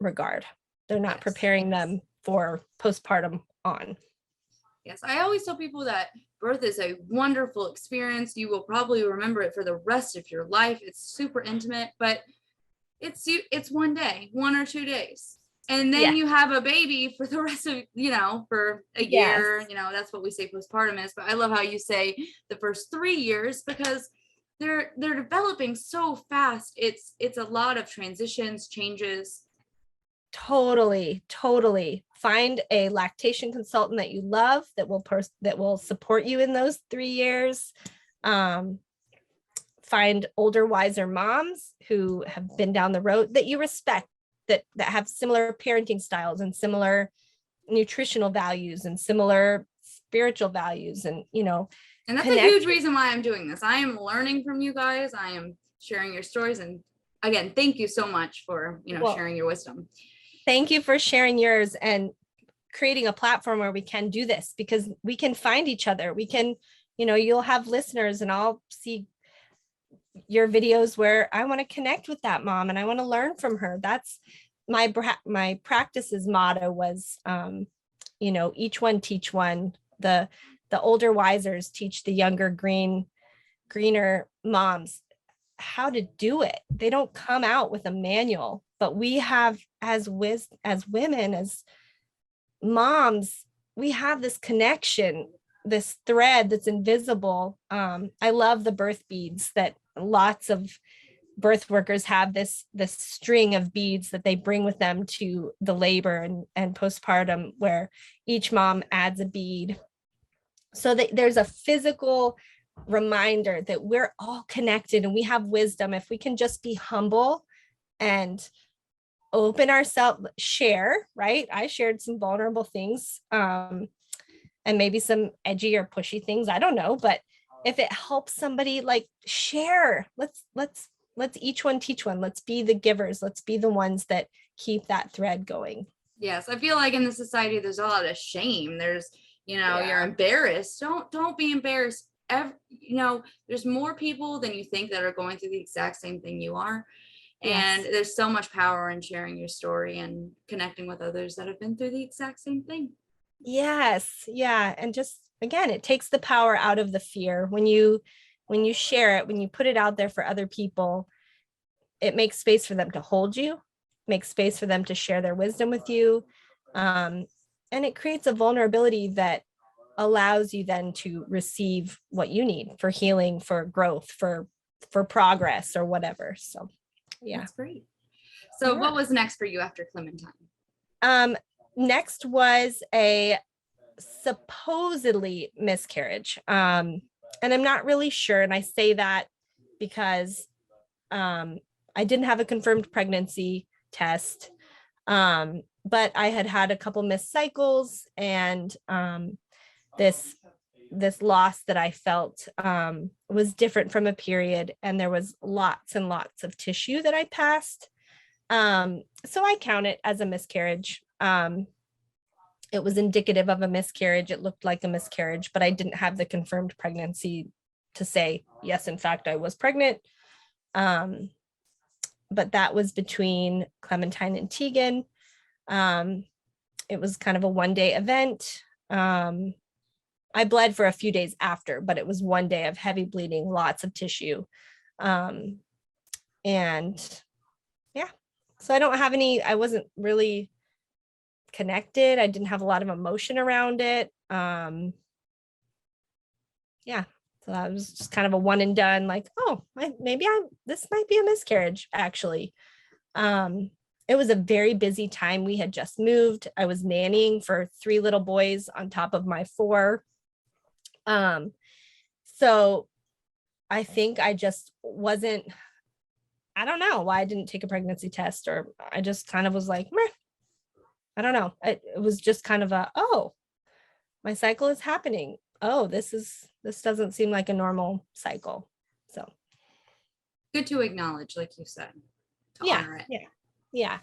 S2: regard. They're not preparing them for postpartum on.
S1: Yes, I always tell people that birth is a wonderful experience. You will probably remember it for the rest of your life. It's super intimate, but it's one day, 1 or 2 days. And then you have a baby for the rest of, for a year, that's what we say postpartum is. But I love how you say the first 3 years, because they're developing so fast. It's a lot of transitions, changes.
S2: Totally. Find a lactation consultant that you love that will support you in those 3 years. Find older, wiser moms who have been down the road that you respect, that have similar parenting styles and similar nutritional values and similar spiritual values, and
S1: that's a huge reason why I'm doing this. I am learning from you guys. I am sharing your stories, and again, thank you so much for sharing your wisdom.
S2: Thank you for sharing yours and creating a platform where we can do this, because we can find each other. We can, you'll have listeners and I'll see your videos where I want to connect with that mom and I want to learn from her. That's my practice's motto was, each one teach one. The older wisers teach the younger greener moms how to do it. They don't come out with a manual, but we have as women, as moms, we have this connection, this thread that's invisible. I love the birth beads that lots of birth workers have, this string of beads that they bring with them to the labor and postpartum, where each mom adds a bead so that there's a physical reminder that we're all connected and we have wisdom. If we can just be humble and open ourselves, share, right? I shared some vulnerable things, and maybe some edgy or pushy things. I don't know, but if it helps somebody, like, share, let's each one teach one. Let's be the givers. Let's be the ones that keep that thread going.
S1: Yes. I feel like in the society, there's a lot of shame. There's, you're embarrassed. Don't be embarrassed. There's more people than you think that are going through the exact same thing you are. And there's so much power in sharing your story and connecting with others that have been through the exact same thing.
S2: Yes. Yeah. And just, again, it takes the power out of the fear. When you share it, when you put it out there for other people, it makes space for them to hold you, makes space for them to share their wisdom with you. And it creates a vulnerability that allows you then to receive what you need for healing, for growth, for progress, or whatever. So yeah.
S1: That's great. So what was next for you after Clementine?
S2: Next was a supposedly miscarriage. And I'm not really sure. And I say that because I didn't have a confirmed pregnancy test, but I had a couple missed cycles, and this loss that I felt was different from a period, and there was lots and lots of tissue that I passed. So I count it as a miscarriage. It was indicative of a miscarriage. It looked like a miscarriage, but I didn't have the confirmed pregnancy to say, yes, in fact, I was pregnant. But that was between Clementine and Tegan. It was kind of a 1-day event. I bled for a few days after, but it was 1 day of heavy bleeding, lots of tissue. And yeah, so I wasn't really connected. I didn't have a lot of emotion around it. Yeah, so that was just kind of a one and done, like, oh, this might be a miscarriage, actually. It was a very busy time. We had just moved. I was nannying for 3 little boys on top of my 4. So I think I just wasn't, I don't know why I didn't take a pregnancy test, or I just kind of was like, meh. I don't know. It was just kind of oh, my cycle is happening. Oh, this doesn't seem like a normal cycle. So
S1: Good to acknowledge, like you said, to honor it.
S2: Yeah.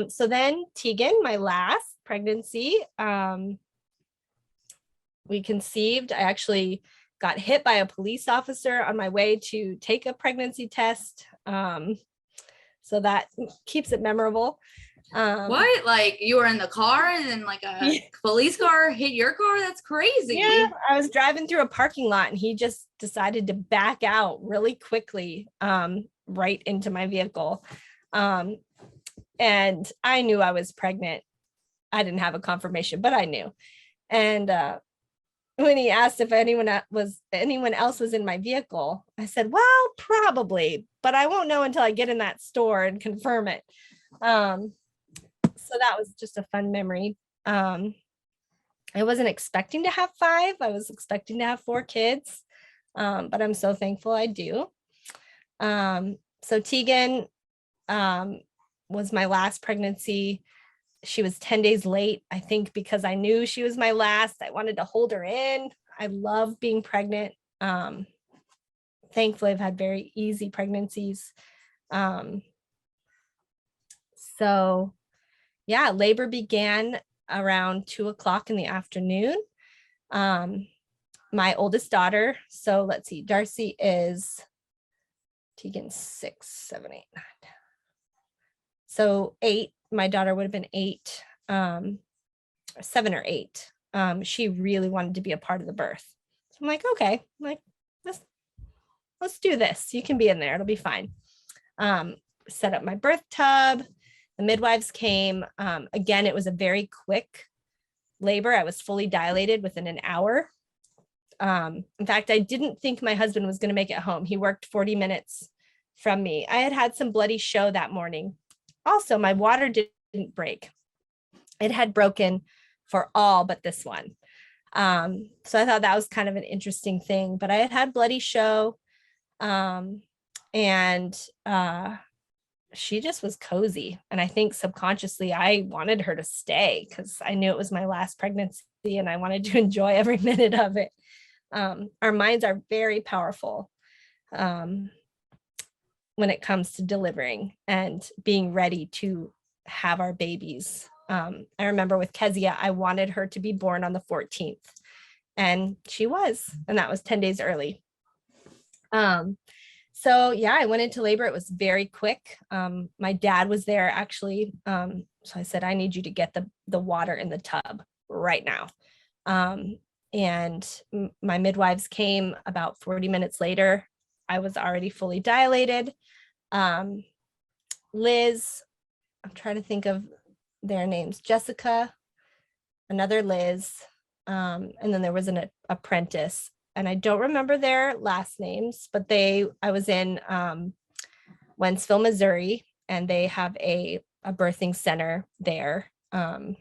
S2: So then Tegan, my last pregnancy, we conceived. I actually got hit by a police officer on my way to take a pregnancy test. So that keeps it memorable.
S1: What? Like you were in the car and then like a police car hit your car? That's crazy.
S2: Yeah, I was driving through a parking lot and he just decided to back out really quickly, right into my vehicle. And I knew I was pregnant. I didn't have a confirmation, but I knew. And when he asked if anyone else was in my vehicle, I said, well, probably, but I won't know until I get in that store and confirm it. So that was just a fun memory. I wasn't expecting to have 5. I was expecting to have 4 kids, but I'm so thankful I do. So Tegan was my last pregnancy. She was 10 days late, I think, because I knew she was my last. I wanted to hold her in. I love being pregnant. Thankfully, I've had very easy pregnancies. So yeah, labor began around 2:00 in the afternoon. My oldest daughter, so let's see, Darcy is Tegan's 6, 7, 8, 9. So 8, my daughter would have been 8, 7 or 8. She really wanted to be a part of the birth. So I'm like, okay, let's do this. You can be in there. It'll be fine. Set up my birth tub. The midwives came. Again, it was a very quick labor. I was fully dilated within an hour. In fact, I didn't think my husband was going to make it home. He worked 40 minutes from me. I had some bloody show that morning. Also, my water didn't break. It had broken for all but this one. So I thought that was kind of an interesting thing, but I had bloody show. And she just was cozy. And I think subconsciously I wanted her to stay because I knew it was my last pregnancy and I wanted to enjoy every minute of it. Our minds are very powerful when it comes to delivering and being ready to have our babies. I remember with Kezia, I wanted her to be born on the 14th and she was, and that was 10 days early. So yeah, I went into labor. It was very quick. My dad was there actually. So I said, I need you to get the water in the tub right now. And my midwives came about 40 minutes later. I was already fully dilated. Liz, I'm trying to think of their names, Jessica, another Liz, and then there was an apprentice. And I don't remember their last names, but I was in Wentzville, Missouri, and they have a birthing center there. I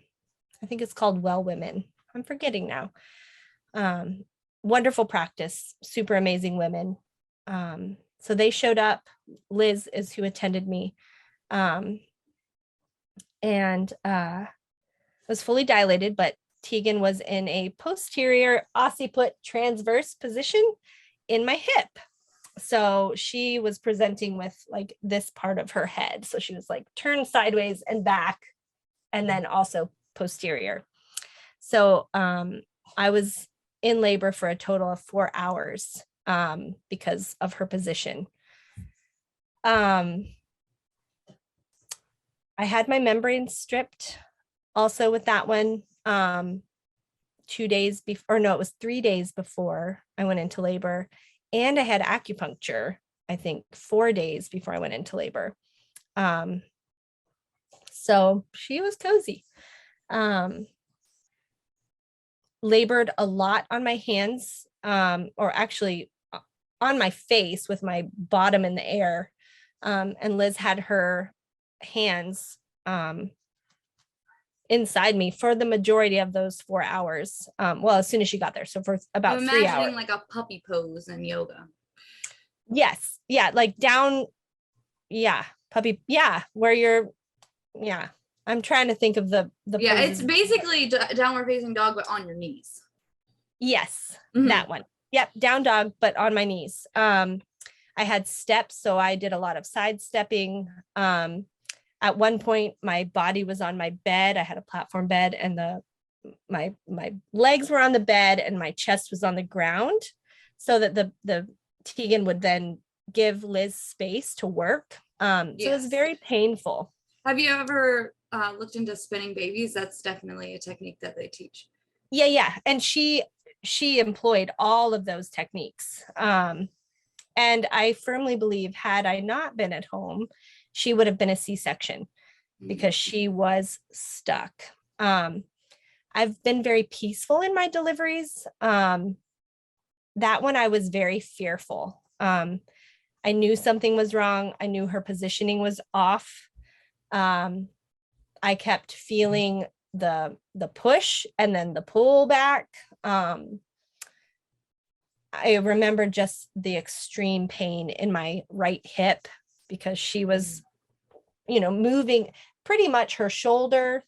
S2: think it's called Well Women. I'm forgetting now. Wonderful practice, super amazing women. So they showed up. Liz is who attended me. And was fully dilated, but Tegan was in a posterior occiput transverse position in my hip. So she was presenting with like this part of her head. So she was like turned sideways and back, and then also posterior. So I was in labor for a total of 4 hours because of her position. I had my membrane stripped also with that one 2 days before, no, it was 3 days before I went into labor. And I had acupuncture, I think 4 days before I went into labor. So she was cozy. Labored a lot on my hands, or actually on my face with my bottom in the air. And Liz had her hands inside me for the majority of those 4 hours. Well, as soon as she got there. So for about
S1: I'm
S2: 3 hours.
S1: imagining like a puppy pose in yoga.
S2: Yes. Yeah. Like down. Yeah. Puppy. Yeah. Where you're. Yeah. I'm trying to think of the
S1: Yeah,
S2: poses.
S1: it's basically downward facing dog, but on your knees.
S2: Yes.
S1: Mhm.
S2: That one. Yep. Down dog, but on my knees. I had steps. So I did a lot of side stepping. At one point, my body was on my bed. I had a platform bed, and my legs were on the bed, and my chest was on the ground, so that the Tegan would then give Liz space to work. So it was
S1: Yes.
S2: very painful.
S1: Have you ever looked into spinning babies? That's definitely a technique that they teach.
S2: Yeah. And she employed all of those techniques. And I firmly believe, had I not been at home, she would have been a C-section because she was stuck. I've been very peaceful in my deliveries. That one, I was very fearful. I knew something was wrong. I knew her positioning was off. I kept feeling the push and then the pull back. I remember just the extreme pain in my right hip because she was, moving pretty much her shoulder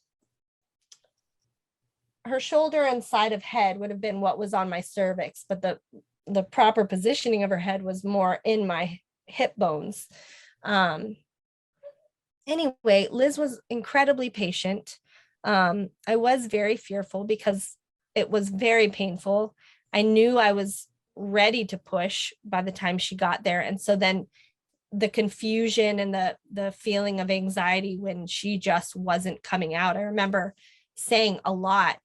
S2: and side of head would have been what was on my cervix, but the proper positioning of her head was more in my hip bones. Anyway, Liz was incredibly patient. I was very fearful because it was very painful. I knew I was ready to push by the time she got there. And so then the confusion and the feeling of anxiety when she just wasn't coming out. I remember saying a lot,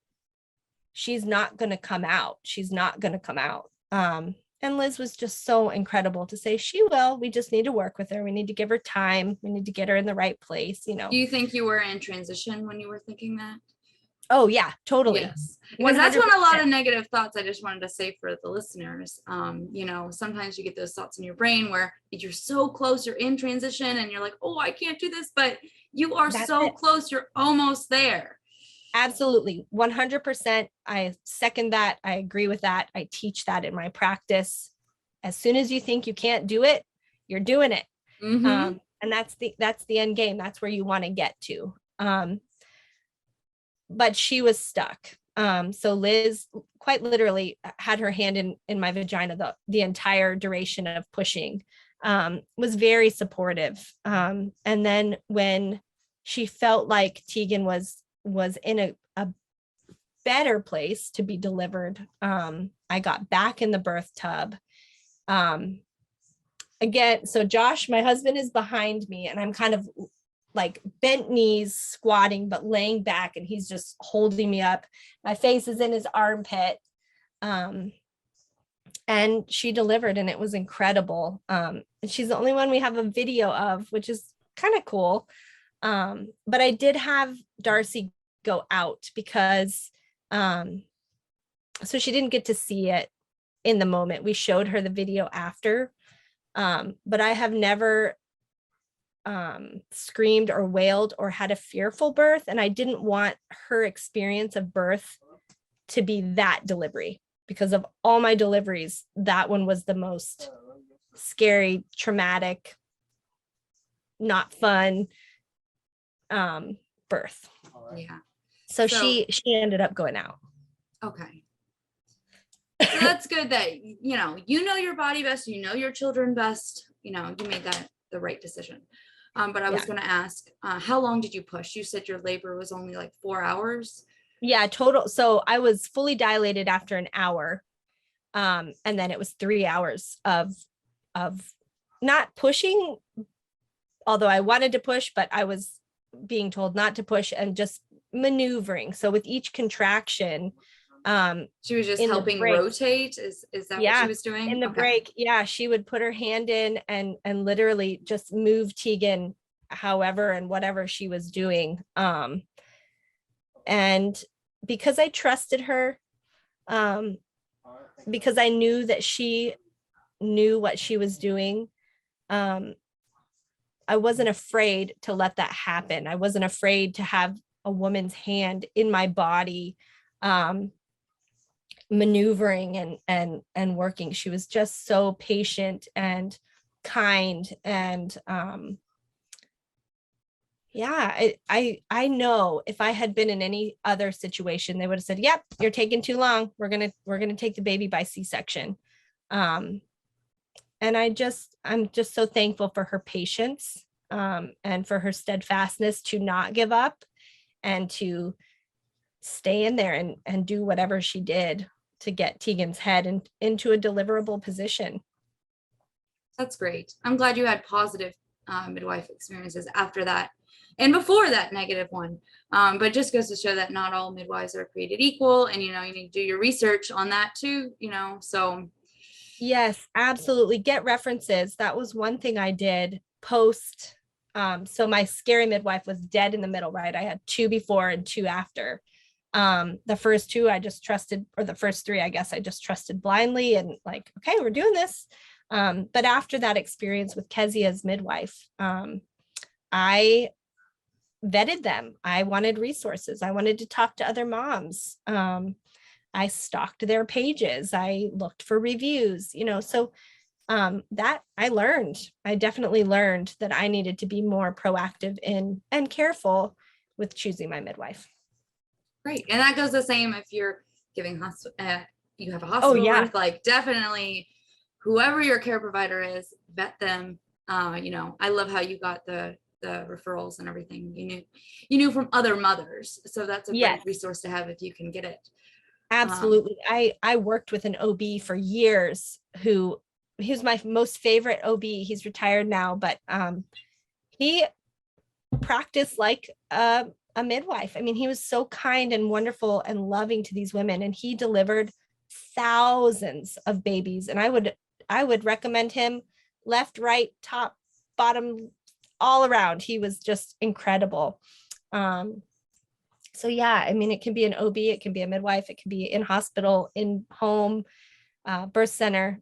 S2: she's not going to come out. She's not going to come out. And Liz was just so incredible to say, she will. We just need to work with her. We need to give her time. We need to get her in the right place.
S1: Do you think you were in transition when you were thinking that?
S2: Oh, yeah, totally.
S1: Yes. Because that's when a lot of negative thoughts, I just wanted to say for the listeners, sometimes you get those thoughts in your brain where you're so close, you're in transition and you're like, oh, I can't do this, but you are so close, you're almost there.
S2: Absolutely. 100%. I second that. I agree with that. I teach that in my practice. As soon as you think you can't do it, you're doing it.
S1: Mm-hmm.
S2: And that's the end game. That's where you want to get to. But she was stuck. So Liz quite literally had her hand in my vagina the entire duration of pushing, was very supportive. And then when she felt like Tegan was in a better place to be delivered, I got back in the birth tub. Again, so Josh, my husband, is behind me, and I'm kind of like bent knees, squatting, but laying back, and he's just holding me up. My face is in his armpit. And she delivered, and it was incredible. And she's the only one we have a video of, which is kind of cool. But I did have Darcy go out because so she didn't get to see it in the moment. We showed her the video after, but I have never screamed or wailed or had a fearful birth, and I didn't want her experience of birth to be that delivery, because of all my deliveries, that one was the most scary, traumatic, not fun birth.
S1: Yeah.
S2: So she ended up going out.
S1: Okay. So that's good that you know your body best, your children best, you made that the right decision. But I was going to ask, how long did you push? You said your labor was only like 4 hours.
S2: Yeah, total. So I was fully dilated after an hour. And then it was 3 hours of not pushing, although I wanted to push, but I was being told not to push and just maneuvering. So with each contraction,
S1: She was just
S2: in the
S1: helping
S2: break,
S1: rotate. Is that what she
S2: yeah,
S1: was doing?
S2: in the
S1: Okay.
S2: break, yeah, she would put her hand in and literally just move Tegan however and whatever she was doing. And because I trusted her, um, because I knew that she knew what she was doing, um, I wasn't afraid to let that happen. I wasn't afraid to have a woman's hand in my body, um, maneuvering and working. She was just so patient and kind. And yeah, I know if I had been in any other situation, they would have said, "Yep, you're taking too long. We're gonna take the baby by C-section." Um, and I'm just so thankful for her patience, and for her steadfastness to not give up and to stay in there and do whatever she did to get Tegan's head into a deliverable position.
S1: That's great. I'm glad you had positive midwife experiences after that and before that negative one. But just goes to show that not all midwives are created equal. And, you know, you need to do your research on that too, you know. So,
S2: Yes, absolutely. Get references. That was one thing I did post. So my scary midwife was dead in the middle, right? I had two before and two after. The first two I just trusted, or the first three, I guess I just trusted blindly and like, okay, we're doing this. But after that experience with Kezia's midwife, I vetted them. I wanted resources. I wanted to talk to other moms. I stalked their pages. I looked for reviews, you know, so that I definitely learned that I needed to be more proactive in and careful with choosing my midwife.
S1: great. And that goes the same if you're giving you have a
S2: Oh
S1: hospital
S2: yeah.
S1: birth, like definitely whoever your care provider is, vet them. You know, I love how you got the referrals and everything. You knew from other mothers. So that's a great
S2: Yes,
S1: resource to have if you can get it. Um,
S2: absolutely. I worked with an OB for years who he was my most favorite OB. He's retired now, but he practiced like a midwife. I mean, he was so kind and wonderful and loving to these women, and he delivered thousands of babies. And I would recommend him left, right, top, bottom, all around. He was just incredible. Um, so yeah, I mean, it can be an OB, it can be a midwife, it can be in hospital, in home, birth center.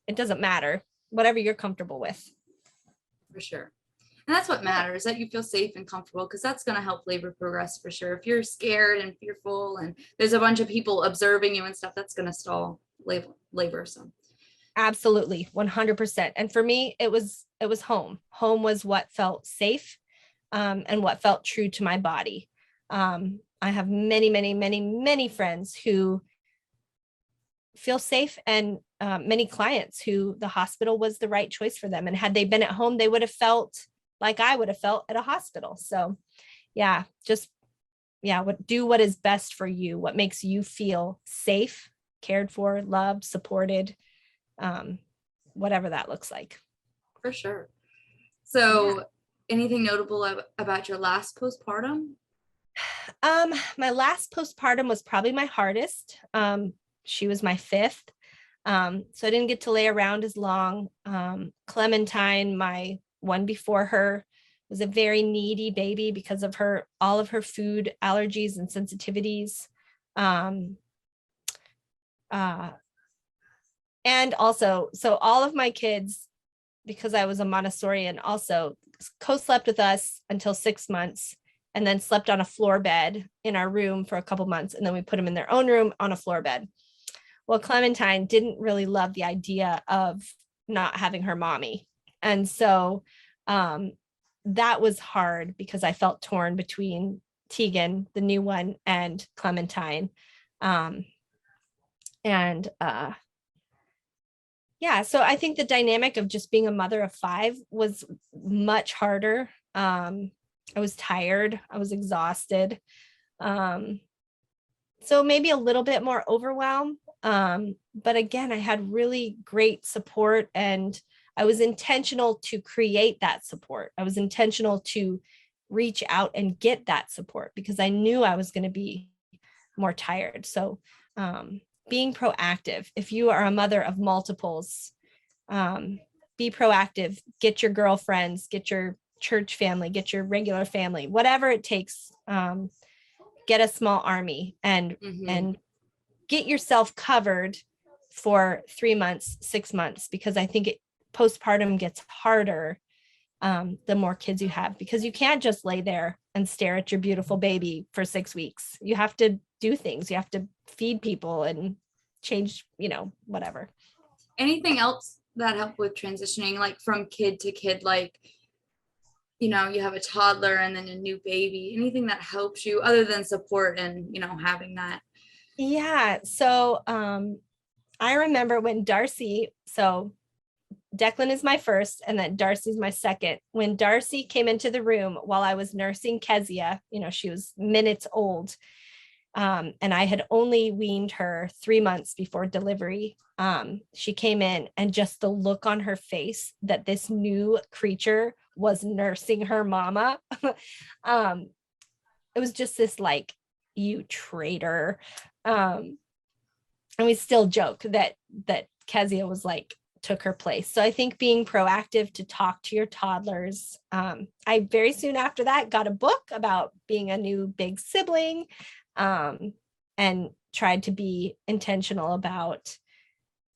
S2: It doesn't matter, whatever you're comfortable with.
S1: for sure. And that's what
S2: Yeah,
S1: matters, that you feel safe and comfortable, because that's going to help labor progress for sure. If you're scared and fearful and there's a bunch of people observing you and stuff, that's going to stall labor. So
S2: absolutely, 100%. And for me, it was home. Home was what felt safe, and what felt true to my body. I have many, many, many, many friends who feel safe, and many clients who the hospital was the right choice for them. And had they been at home, they would have felt like I would have felt at a hospital. So yeah, just do what is best for you, what makes you feel safe, cared for, loved, supported, um, whatever that looks like.
S1: for sure.
S2: Yeah.
S1: So anything notable about your last postpartum?
S2: My last postpartum was probably my hardest. She was my fifth. So I didn't get to lay around as long. Clementine, my one before her, was a very needy baby because of all of her food allergies and sensitivities. Um, uh, and also, so all of my kids, because I was a Montessorian, also co-slept with us until 6 months, and then slept on a floor bed in our room for a couple months. And then we put them in their own room on a floor bed. Well, Clementine didn't really love the idea of not having her mommy. And so um, that was hard because I felt torn between Tegan, the new one, and Clementine. Um, and yeah, so I think the dynamic of just being a mother of five was much harder. I was tired, I was exhausted. Um, So maybe a little bit more overwhelm. But again, I had really great support, and I was intentional to create that support. I was intentional to reach out and get that support because I knew I was going to be more tired. So being proactive, if you are a mother of multiples, be proactive, get your girlfriends, get your church family, get your regular family, whatever it takes. Get a small army and get yourself covered for 3 months, 6 months, because I think postpartum gets harder the more kids you have, because you can't just lay there and stare at your beautiful baby for 6 weeks. You have to do things. You have to feed people and change, whatever.
S1: Anything else that helped with transitioning, like from kid to kid, like, you have a toddler and then a new baby, anything that helps you other than support and, having that?
S2: Yeah. So I remember when so Declan is my first, and then Darcy's my second. When Darcy came into the room while I was nursing Kezia, she was minutes old. And I had only weaned her 3 months before delivery. She came in, and just the look on her face that this new creature was nursing her mama. It was just this like, you traitor. And we still joke that Kezia was like, took her place. So I think being proactive to talk to your toddlers. I very soon after that got a book about being a new big sibling, and tried to be intentional about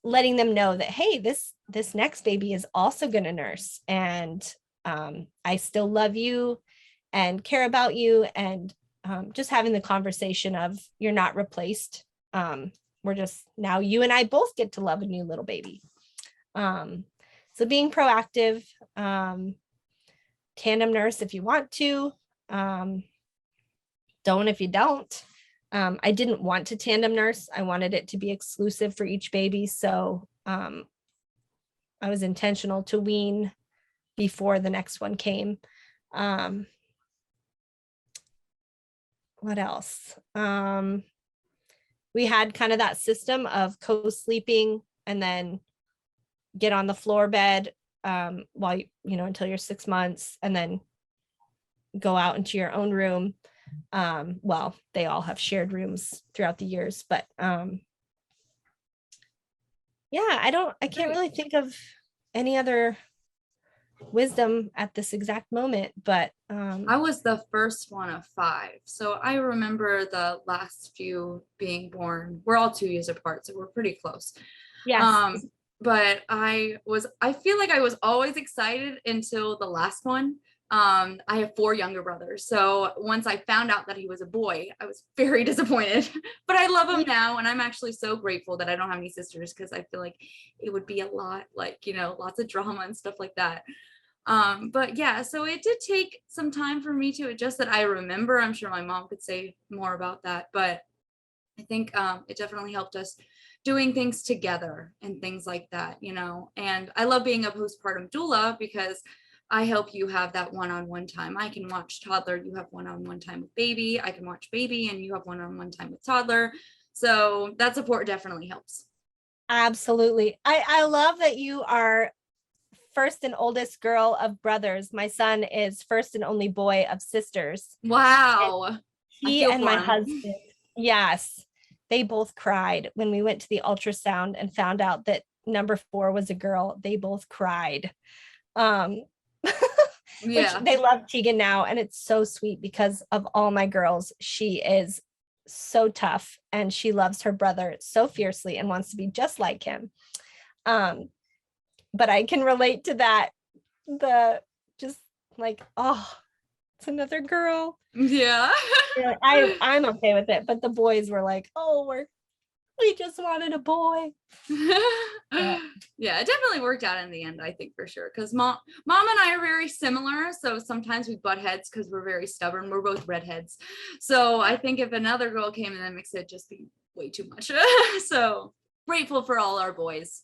S2: letting them know that, hey, this next baby is also going to nurse, and I still love you and care about you, and just having the conversation of, you're not replaced. We're just, now you and I both get to love a new little baby. So being proactive, tandem nurse if you want to, don't if you don't. I didn't want to tandem nurse. I wanted it to be exclusive for each baby. So I was intentional to wean before the next one came. What else? We had kind of that system of co-sleeping and then get on the floor bed while until you're 6 months, and then go out into your own room. Well, they all have shared rooms throughout the years, but yeah, I can't really think of any other wisdom at this exact moment, but
S1: I was the first one of 5, so I remember the last few being born. We're all 2 years apart, so we're pretty close.
S2: yes.
S1: But I feel like I was always excited until the last one. I have 4 younger brothers, so once I found out that he was a boy, I was very disappointed. But I love him now, and I'm actually so grateful that I don't have any sisters, because I feel like it would be a lot, like, lots of drama and stuff like that. But yeah, so it did take some time for me to adjust. That I remember. I'm sure my mom could say more about that, but I think it definitely helped us doing things together and things like that, and I love being a postpartum doula because I help you have that one-on-one time. I can watch toddler, you have one-on-one time with baby. I can watch baby and you have one-on-one time with toddler. So that support definitely helps.
S2: Absolutely. I love that you are first and oldest girl of brothers. My son is first and only boy of sisters.
S1: Wow.
S2: He and my husband, yes, they both cried when we went to the ultrasound and found out that number 4 was a girl. They both cried. Which they love Tegan now, and it's so sweet because of all my girls. She is so tough, and she loves her brother so fiercely and wants to be just like him. But I can relate to that. The just like, oh, it's another girl.
S1: Yeah.
S2: I'm okay with it, but the boys were like, oh, we just wanted a boy.
S1: Yeah, it definitely worked out in the end, I think, for sure, because mom and I are very similar, so sometimes we butt heads because we're very stubborn. We're both redheads, so I think if another girl came in the mix, it'd just be way too much. So grateful for all our boys.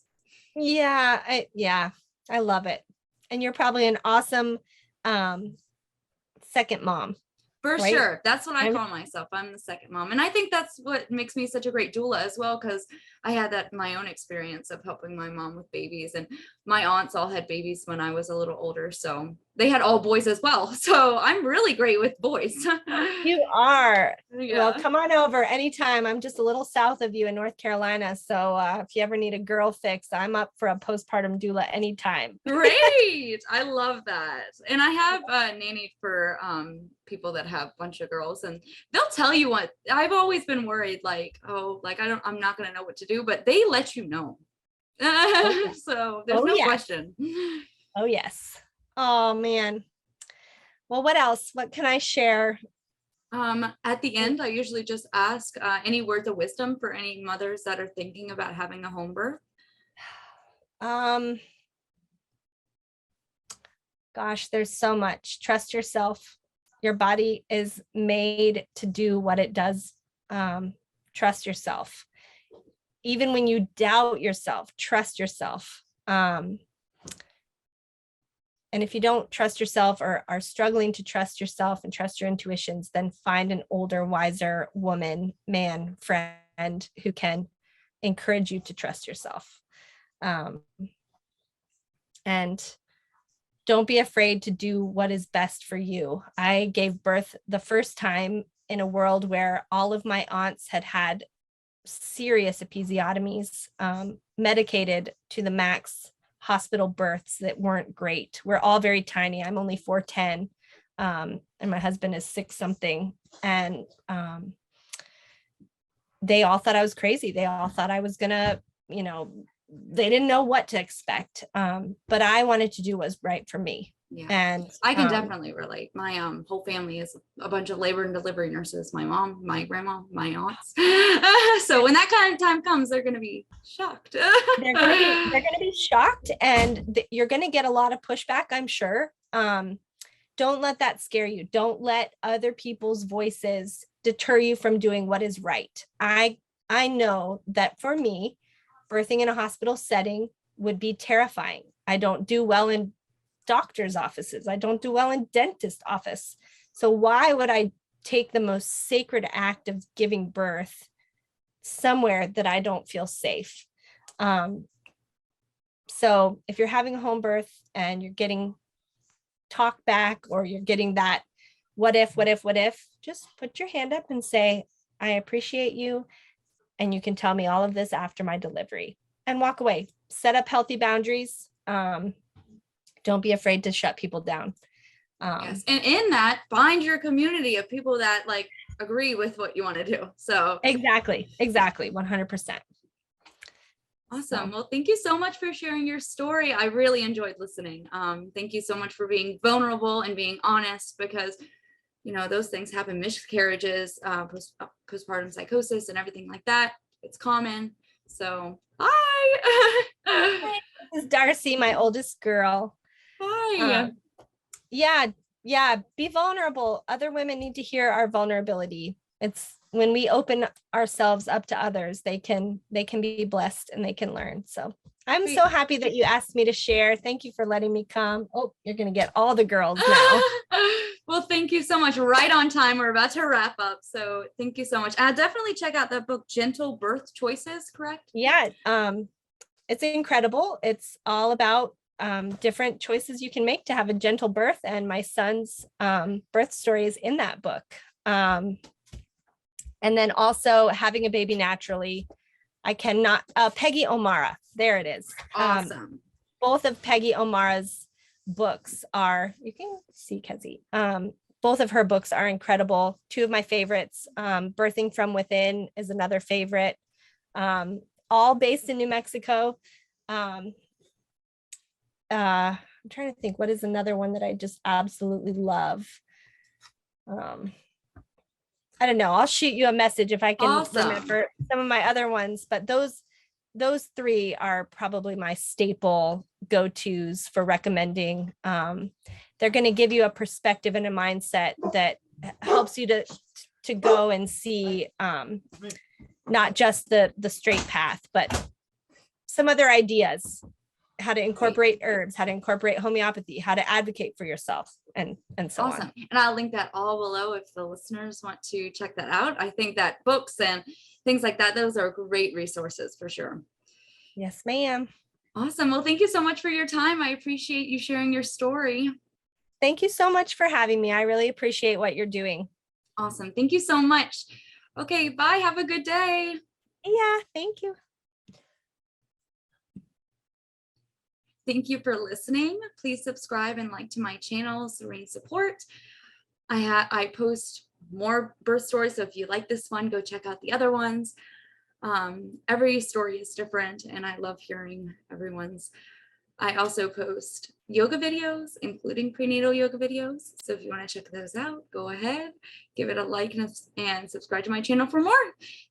S2: Yeah, I love it. And you're probably an awesome second mom.
S1: For
S2: right?
S1: sure. That's what I
S2: I'm
S1: call myself. I'm the second mom. And I think that's what makes me such a great doula as well, because I had that my own experience of helping my mom with babies. And my aunts all had babies when I was a little older. So they had all boys as well. So I'm really great with boys.
S2: You are. Well,
S1: Yeah.
S2: come on over anytime. I'm just a little south of you in North Carolina. So if you ever need a girl fix, I'm up for a postpartum doula anytime.
S1: Great. I love that. And I have nannied for people that have a bunch of girls, and they'll tell you what. I've always been worried, like, oh, like I'm not gonna know what to do, but they let you know.
S2: Oh, yeah.
S1: So there's
S2: Oh,
S1: no
S2: yeah.
S1: question.
S2: Oh, yes. Oh, man. Well, what else? What can I share?
S1: At the end, I usually just ask any words of wisdom for any mothers that are thinking about having a home birth.
S2: Um, Gosh, there's so much. Trust yourself. Your body is made to do what it does. Trust yourself. Even when you doubt yourself, trust yourself. And if you don't trust yourself or are struggling to trust yourself and trust your intuitions, then find an older, wiser woman, man, friend who can encourage you to trust yourself. And don't be afraid to do what is best for you. I gave birth the first time in a world where all of my aunts had had serious episiotomies, medicated to the max, hospital births that weren't great. We're all very tiny. I'm only 4'10", and my husband is 6 something. And they all thought I was crazy. They all thought I was gonna, they didn't know what to expect. But I wanted to do what was right for me.
S1: Yeah.
S2: And
S1: I can definitely relate. My whole family is a bunch of labor and delivery nurses. My mom, my grandma, my aunts. So when that kind of time comes, they're going to be shocked.
S2: they're gonna be shocked, and you're gonna get a lot of pushback, I'm sure. Don't let that scare you. Don't let other people's voices deter you from doing what is right. I know that for me, birthing in a hospital setting would be terrifying. I don't do well in doctor's offices. I don't do well in dentist office. So why would I take the most sacred act of giving birth somewhere that I don't feel safe? So if you're having a home birth and you're getting talk back, or you're getting that what if, just put your hand up and say, I appreciate you, and you can tell me all of this after my delivery, and walk away. Set up healthy boundaries. Don't be afraid to shut people down.
S1: Yes. And in that, find your community of people that like agree with what you want to do. So
S2: exactly 100%.
S1: awesome. Well, thank you so much for sharing your story. I really enjoyed listening. Thank you so much for being vulnerable and being honest, because those things happen. Miscarriages, postpartum psychosis, and everything like that. It's common. So hi.
S2: This is Darcy, my oldest girl.
S1: Hi.
S2: Yeah, be vulnerable. Other women need to hear our vulnerability. It's when we open ourselves up to others, they can be blessed and they can learn. So I'm so happy that you asked me to share. Thank you for letting me come. Oh, you're going to get all the girls now.
S1: Well, thank you so much. Right on time. We're about to wrap up. So thank you so much. Definitely check out that book, Gentle Birth Choices, correct?
S2: Yeah. It's incredible. It's all about different choices you can make to have a gentle birth. And my son's birth story is in that book. And then also having a baby naturally. I cannot, Peggy O'Mara, there it is.
S1: Awesome.
S2: Both of Peggy O'Mara's books are, you can see Kezzy, both of her books are incredible. 2 of my favorites. Birthing from Within is another favorite. All based in New Mexico. I'm trying to think, what is another one that I just absolutely love? I don't know. I'll shoot you a message if I can remember some of my other ones, but those 3 are probably my staple go-tos for recommending. They're going to give you a perspective and a mindset that helps you to go and see not just the straight path, but some other ideas how to incorporate herbs, how to incorporate homeopathy, how to advocate for yourself, and so
S1: Awesome.
S2: on.
S1: And I'll link that all below if the listeners want to check that out. I think that books and things like that, those are great resources for sure.
S2: Yes, ma'am.
S1: Awesome. Well, thank you so much for your time. I appreciate you sharing your story.
S2: Thank you so much for having me. I really appreciate what you're doing.
S1: Awesome. Thank you so much. Okay, bye. Have a good day.
S2: Yeah, thank you.
S1: Thank you for listening. Please subscribe and like to my channel, Serene Support. I post more birth stories, so if you like this one, go check out the other ones. Every story is different, and I love hearing everyone's. I also post yoga videos, including prenatal yoga videos. So if you want to check those out, go ahead, give it a like and subscribe to my channel for more.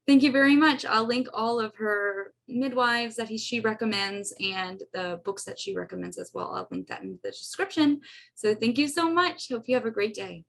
S1: Thank you very much. I'll link all of her midwives that she recommends and the books that she recommends as well. I'll link that in the description. So thank you so much. Hope you have a great day.